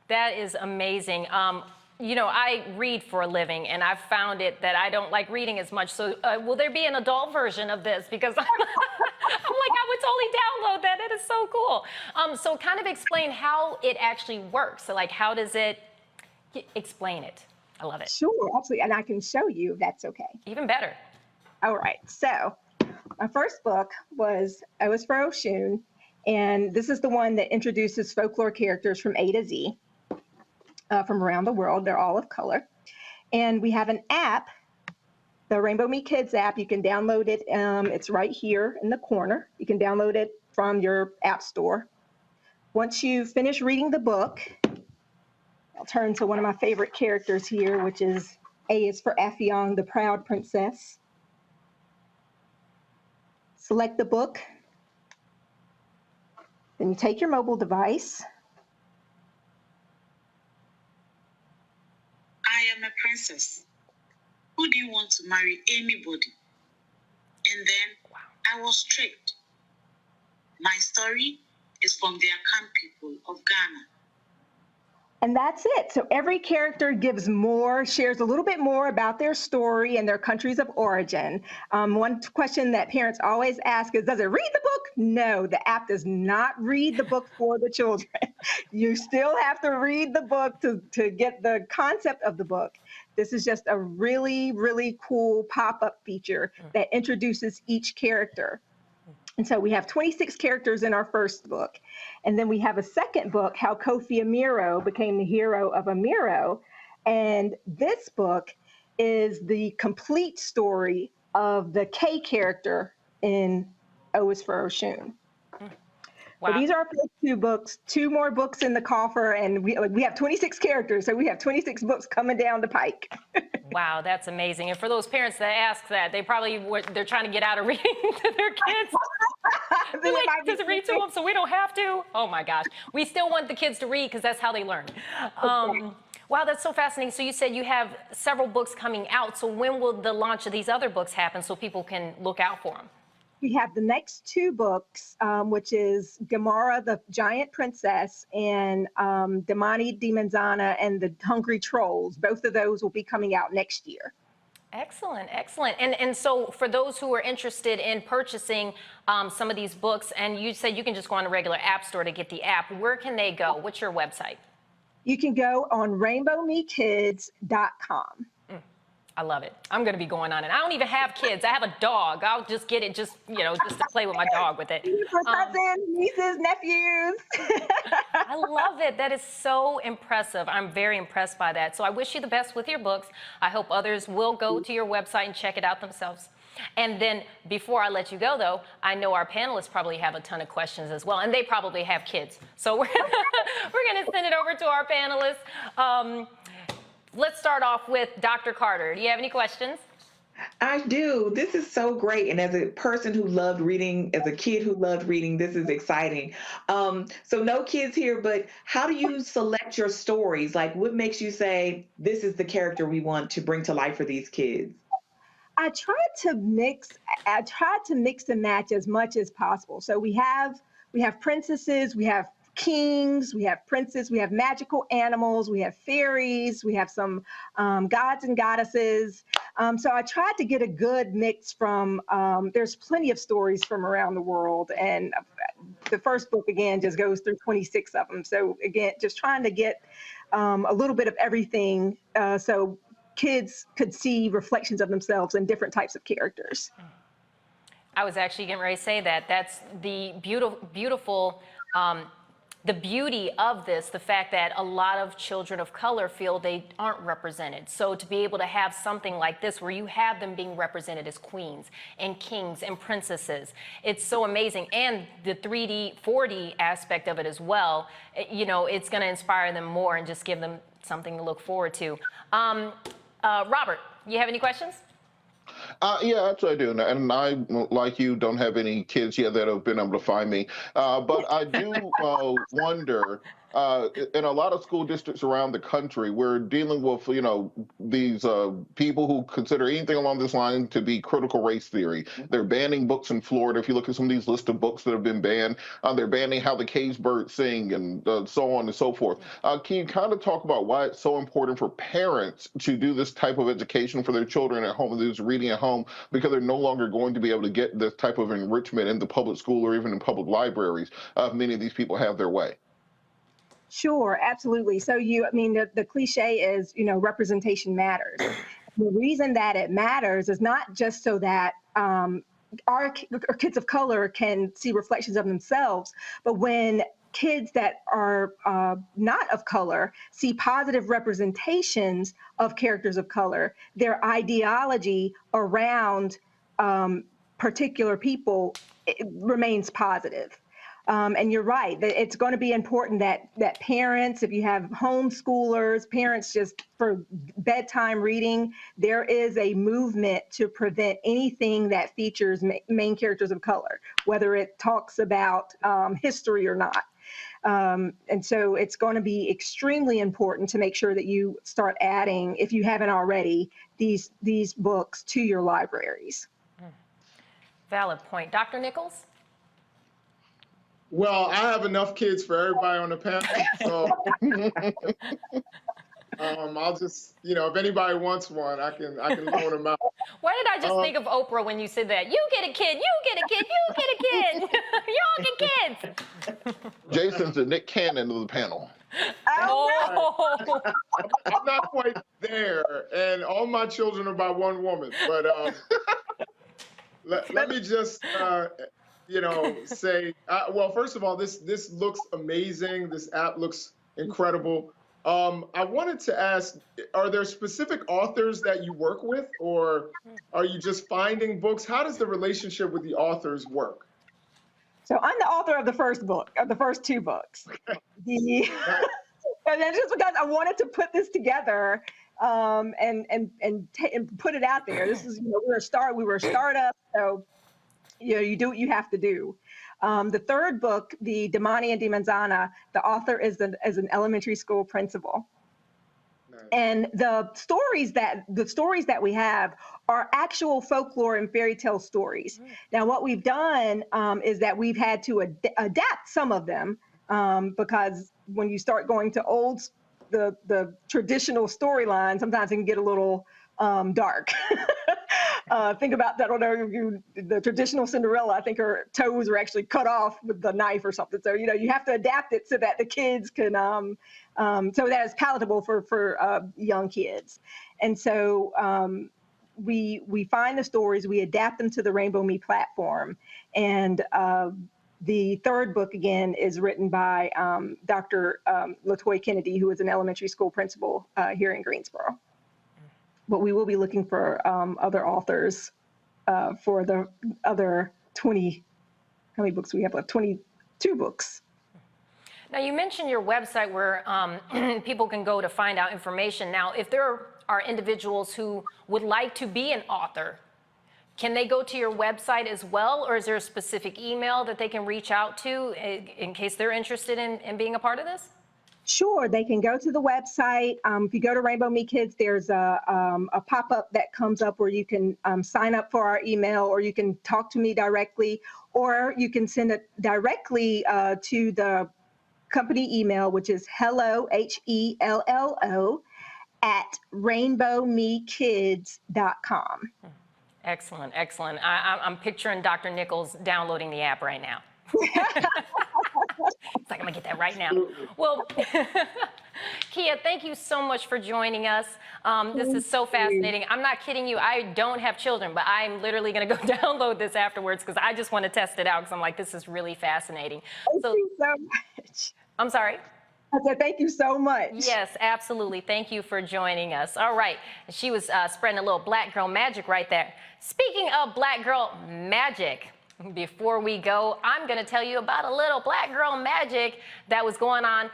That is amazing. You know, I read for a living, and I've found it that I don't like reading as much. So will there be an adult version of this? Because I'm like, I would totally download that. That is so cool. So kind of explain how it actually works. So like, how does it, explain it. I love it. Sure, absolutely. And I can show you if that's okay. Even better. All right, so my first book was O is for Oshun, and this is the one that introduces folklore characters from A to Z from around the world. They're all of color. And we have an app, the RainbowMe Kids app. You can download it. It's right here in the corner. You can download it from your app store. Once you finish reading the book, I'll turn to one of my favorite characters here, which is A is for Affion, the proud princess. Select the book, then you take your mobile device. I am a princess. Who do you want to marry? Anybody. And then I was tricked. My story is from the Akan people of Ghana. And that's it. So every character gives more, shares a little bit more about their story and their countries of origin. One question that parents always ask is, does it read the book? No, the app does not read the book for the children. You still have to read the book to get the concept of the book. This is just a really, really cool pop-up feature that introduces each character. And so we have 26 characters in our first book. And then we have a second book, How Kofi Amiro Became the Hero of Amiro. And this book is the complete story of the K character in O is for Oshun. Wow. So these are our first two books, two more books in the coffer, and we have 26 characters, so we have 26 books coming down the pike. Wow, that's amazing. And for those parents that ask that, they're trying to get out of reading to their kids. They're like, does it read to them so we don't have to? Oh my gosh. We still want the kids to read because that's how they learn. Wow, that's so fascinating. So you said you have several books coming out. So when will the launch of these other books happen so people can look out for them? We have the next two books, which is Gamara, the Giant Princess, and Damani Di Manzana and the Hungry Trolls. Both of those will be coming out next year. Excellent, excellent. And so for those who are interested in purchasing some of these books, and you said you can just go on a regular app store to get the app, where can they go? What's your website? You can go on RainbowMeKids.com. I love it. I'm going to be going on it. I don't even have kids. I have a dog. I'll just get it just to play with my dog with it. For cousins, nieces, nephews. I love it. That is so impressive. I'm very impressed by that. So I wish you the best with your books. I hope others will go to your website and check it out themselves. And then before I let you go, though, I know our panelists probably have a ton of questions as well, and they probably have kids. So we're going to send it over to our panelists. Let's start off with Dr. Carter. Do you have any questions? I do. This is so great. And as a person who loved reading, as a kid who loved reading, this is exciting. So no kids here, but how do you select your stories? Like, what makes you say, this is the character we want to bring to life for these kids? I tried to mix and match as much as possible. So we have princesses, we have kings, we have princes, we have magical animals, we have fairies, we have some gods and goddesses. So I tried to get a good mix from, there's plenty of stories from around the world. And the first book, again, just goes through 26 of them. So again, just trying to get a little bit of everything so kids could see reflections of themselves in different types of characters. I was actually getting ready to say that. That's the beautiful the beauty of this, the fact that a lot of children of color feel they aren't represented. So to be able to have something like this where you have them being represented as queens and kings and princesses, it's so amazing. And the 3D, 4D aspect of it as well, it's going to inspire them more and just give them something to look forward to. Robert, you have any questions? Yeah, actually I do. And I, like you, don't have any kids yet that have been able to find me. But I do wonder, in a lot of school districts around the country, we're dealing with, these people who consider anything along this line to be critical race theory. They're banning books in Florida. If you look at some of these lists of books that have been banned, they're banning How the Cage Birds Sing and so on and so forth. Can you kind of talk about why it's so important for parents to do this type of education for their children at home, who's reading at home, because they're no longer going to be able to get this type of enrichment in the public school or even in public libraries if many of these people have their way? Sure, absolutely. So the cliche is, representation matters. The reason that it matters is not just so that our kids of color can see reflections of themselves, but when kids that are not of color see positive representations of characters of color, their ideology around particular people remains positive. And you're right, it's going to be important that parents, if you have homeschoolers, parents just for bedtime reading, there is a movement to prevent anything that features main characters of color, whether it talks about history or not. And so it's going to be extremely important to make sure that you start adding, if you haven't already, these books to your libraries. Valid point. Dr. Nichols? Well, I have enough kids for everybody on the panel, so I'll just, if anybody wants one, I can loan them out. Why did I just think of Oprah when you said that? You get a kid, you get a kid, you get a kid. Y'all get kids. Jason's the Nick Cannon of the panel. Oh. I'm not quite there, and all my children are by one woman, but let me just say, well, first of all, this looks amazing. This app looks incredible. I wanted to ask, are there specific authors that you work with, or are you just finding books? How does the relationship with the authors work? So I'm the author of the first book, of the first two books. And then just because I wanted to put this together and put it out there. This is, we were a startup, so you do what you have to do. The third book, the Damani and Dimanzana, the author is an elementary school principal. Nice. And the stories that we have are actual folklore and fairy tale stories. Mm. Now, what we've done is that we've had to adapt some of them because when you start going to the traditional storyline, sometimes it can get a little dark. Think about that. I don't know, the traditional Cinderella, I think her toes were actually cut off with the knife or something. So, you have to adapt it so that the kids can, so that it's palatable for young kids. And so we find the stories, we adapt them to the RainbowMe platform. And the third book, again, is written by Dr. LaToya Kennedy, who is an elementary school principal here in Greensboro. But we will be looking for other authors for the other 20, how many books we have left? 22 books. Now, you mentioned your website where people can go to find out information. Now, if there are individuals who would like to be an author, can they go to your website as well, or is there a specific email that they can reach out to in case they're interested in being a part of this? Sure, they can go to the website. If you go to RainbowMe Kids, there's a pop-up that comes up where you can sign up for our email, or you can talk to me directly, or you can send it directly to the company email, which is hello, HELLO, at rainbowmekids.com. Excellent, excellent. I'm picturing Dr. Nichols downloading the app right now. It's like, I'm gonna get that right now. Well, Kia, thank you so much for joining us. This is so fascinating. I'm not kidding you. I don't have children, but I'm literally gonna go download this afterwards because I just want to test it out because I'm like, this is really fascinating. Thank you so much. I'm sorry? I said, thank you so much. Yes, absolutely. Thank you for joining us. All right. She was spreading a little black girl magic right there. Speaking of black girl magic, before we go, I'm going to tell you about a little black girl magic that was going on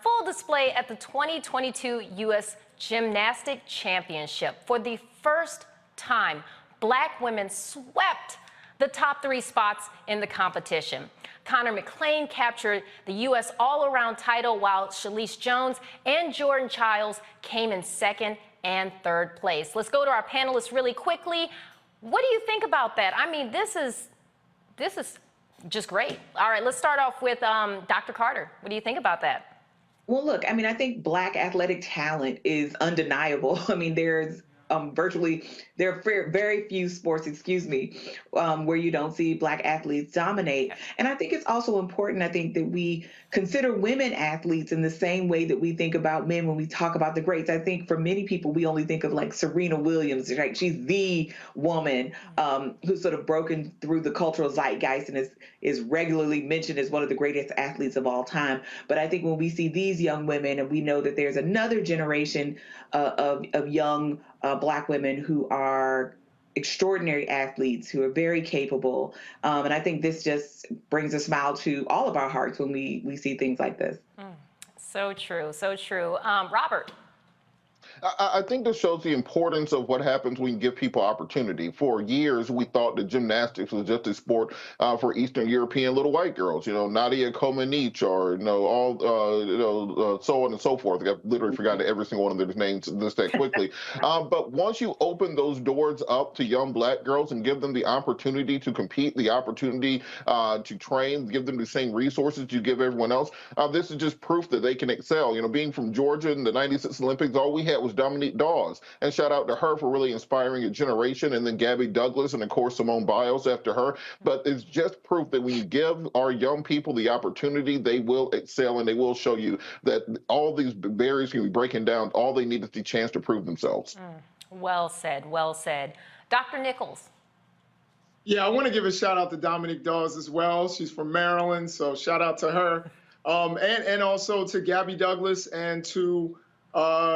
full display at the 2022 U.S. Gymnastic Championship. For the first time, black women swept the top 3 spots in the competition. Connor McClain captured the U.S. all-around title, while Shalise Jones and Jordan Childs came in 2nd and 3rd place. Let's go to our panelists really quickly. What do you think about that? I mean, this is just great. All right, let's start off with Dr. Carter. What do you think about that? Well, look, I mean, I think Black athletic talent is undeniable. I mean, there are very few sports, where you don't see Black athletes dominate. And I think it's also important, that we consider women athletes in the same way that we think about men when we talk about the greats. I think for many people, we only think of like Serena Williams, right? She's the woman who's sort of broken through the cultural zeitgeist and is regularly mentioned as one of the greatest athletes of all time. But I think when we see these young women, and we know that there's another generation of young Black women who are extraordinary athletes, who are very capable. And I think this just brings a smile to all of our hearts when we see things like this. So true, so true. Robert. I think this shows the importance of what happens when you give people opportunity. For years, we thought that gymnastics was just a sport for Eastern European little white girls, Nadia Comaneci, or, so on and so forth. I literally forgot every single one of their names this that quickly. But once you open those doors up to young Black girls and give them the opportunity to compete, the opportunity to train, give them the same resources you give everyone else, this is just proof that they can excel. Being from Georgia in the 96 Olympics, all we had was Dominique Dawes, and shout out to her for really inspiring a generation, and then Gabby Douglas, and of course Simone Biles after her. But it's just proof that when you give our young people the opportunity, they will excel, and they will show you that all these barriers can be breaking down. All they need is the chance to prove themselves. Well said, well said. Dr. Nichols. Yeah, I want to give a shout out to Dominique Dawes as well. She's from Maryland, so shout out to her. And also to Gabby Douglas and to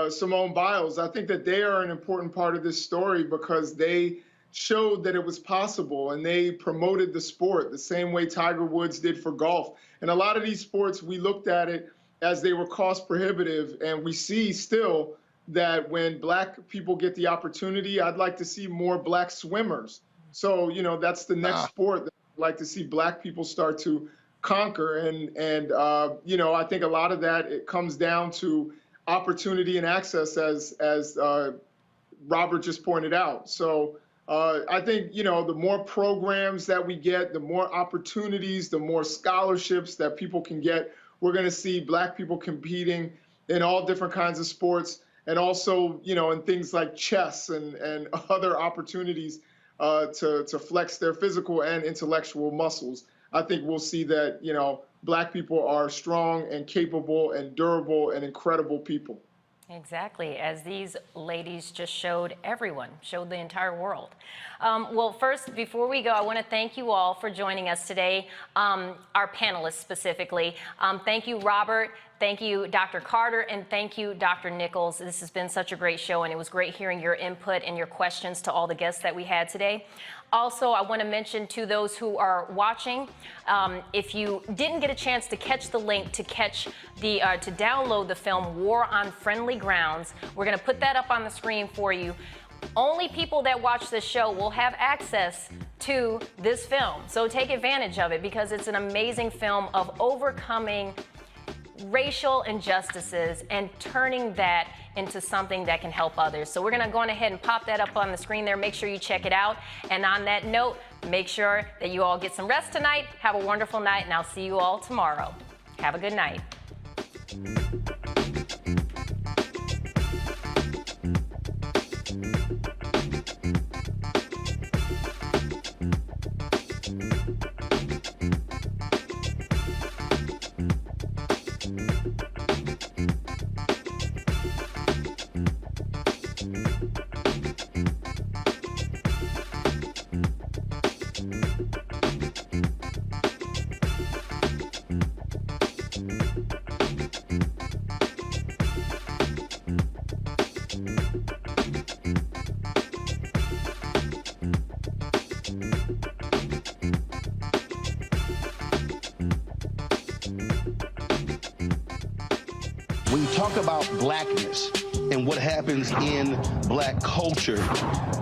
Simone Biles. I think that they are an important part of this story because they showed that it was possible, and they promoted the sport the same way Tiger Woods did for golf. And a lot of these sports, we looked at it as they were cost prohibitive, and we see still that when Black people get the opportunity, I'd like to see more Black swimmers. So, that's the next sport that I'd like to see Black people start to conquer. And I think a lot of that, it comes down to opportunity and access, as Robert just pointed out. So I think, the more programs that we get, the more opportunities, the more scholarships that people can get, we're going to see Black people competing in all different kinds of sports. and also, in things like chess and other opportunities to flex their physical and intellectual muscles. I think we'll see that, Black people are strong and capable and durable and incredible people. Exactly, as these ladies just showed everyone, showed the entire world. Well, first, before we go, I want to thank you all for joining us today, our panelists specifically. Thank you, Robert. Thank you, Dr. Carter, and thank you, Dr. Nichols. This has been such a great show, and it was great hearing your input and your questions to all the guests that we had today. Also, I want to mention to those who are watching, if you didn't get a chance to catch the link to download the film War on Friendly Grounds, we're going to put that up on the screen for you. Only people that watch this show will have access to this film, so take advantage of it because it's an amazing film of overcoming racial injustices and turning that into something that can help others. So we're going to go on ahead and pop that up on the screen there. Make sure you check it out. And on that note, make sure that you all get some rest tonight. Have a wonderful night, and I'll see you all tomorrow. Have a good night. When you talk about Blackness and what happens in Black culture,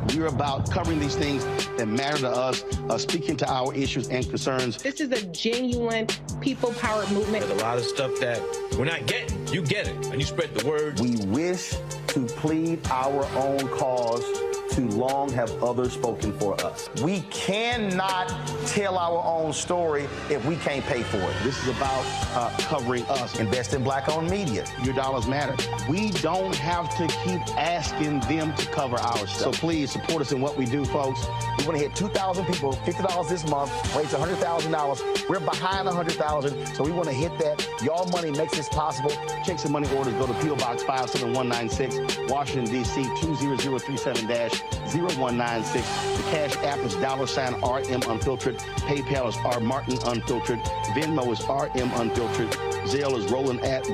we're about covering these things that matter to us, speaking to our issues and concerns. This is a genuine people-powered movement. There's a lot of stuff that we're not getting. You get it, and you spread the word. We wish to plead our own cause. Too long have others spoken for us. We cannot tell our own story if we can't pay for it. This is about covering us. Invest in Black-owned media. Your dollars matter. We don't have to keep asking them to cover our stuff. So please support us in what we do, folks. We want to hit 2,000 people, $50 this month, raise $100,000. We're behind 100,000, so we want to hit that. Y'all money makes this possible. Check some money orders. Go to P.O. Box 57196, Washington, D.C. 20037-0196. The Cash App is $RM Unfiltered. PayPal is R Martin Unfiltered. Venmo is RM Unfiltered. Zelle is Roland at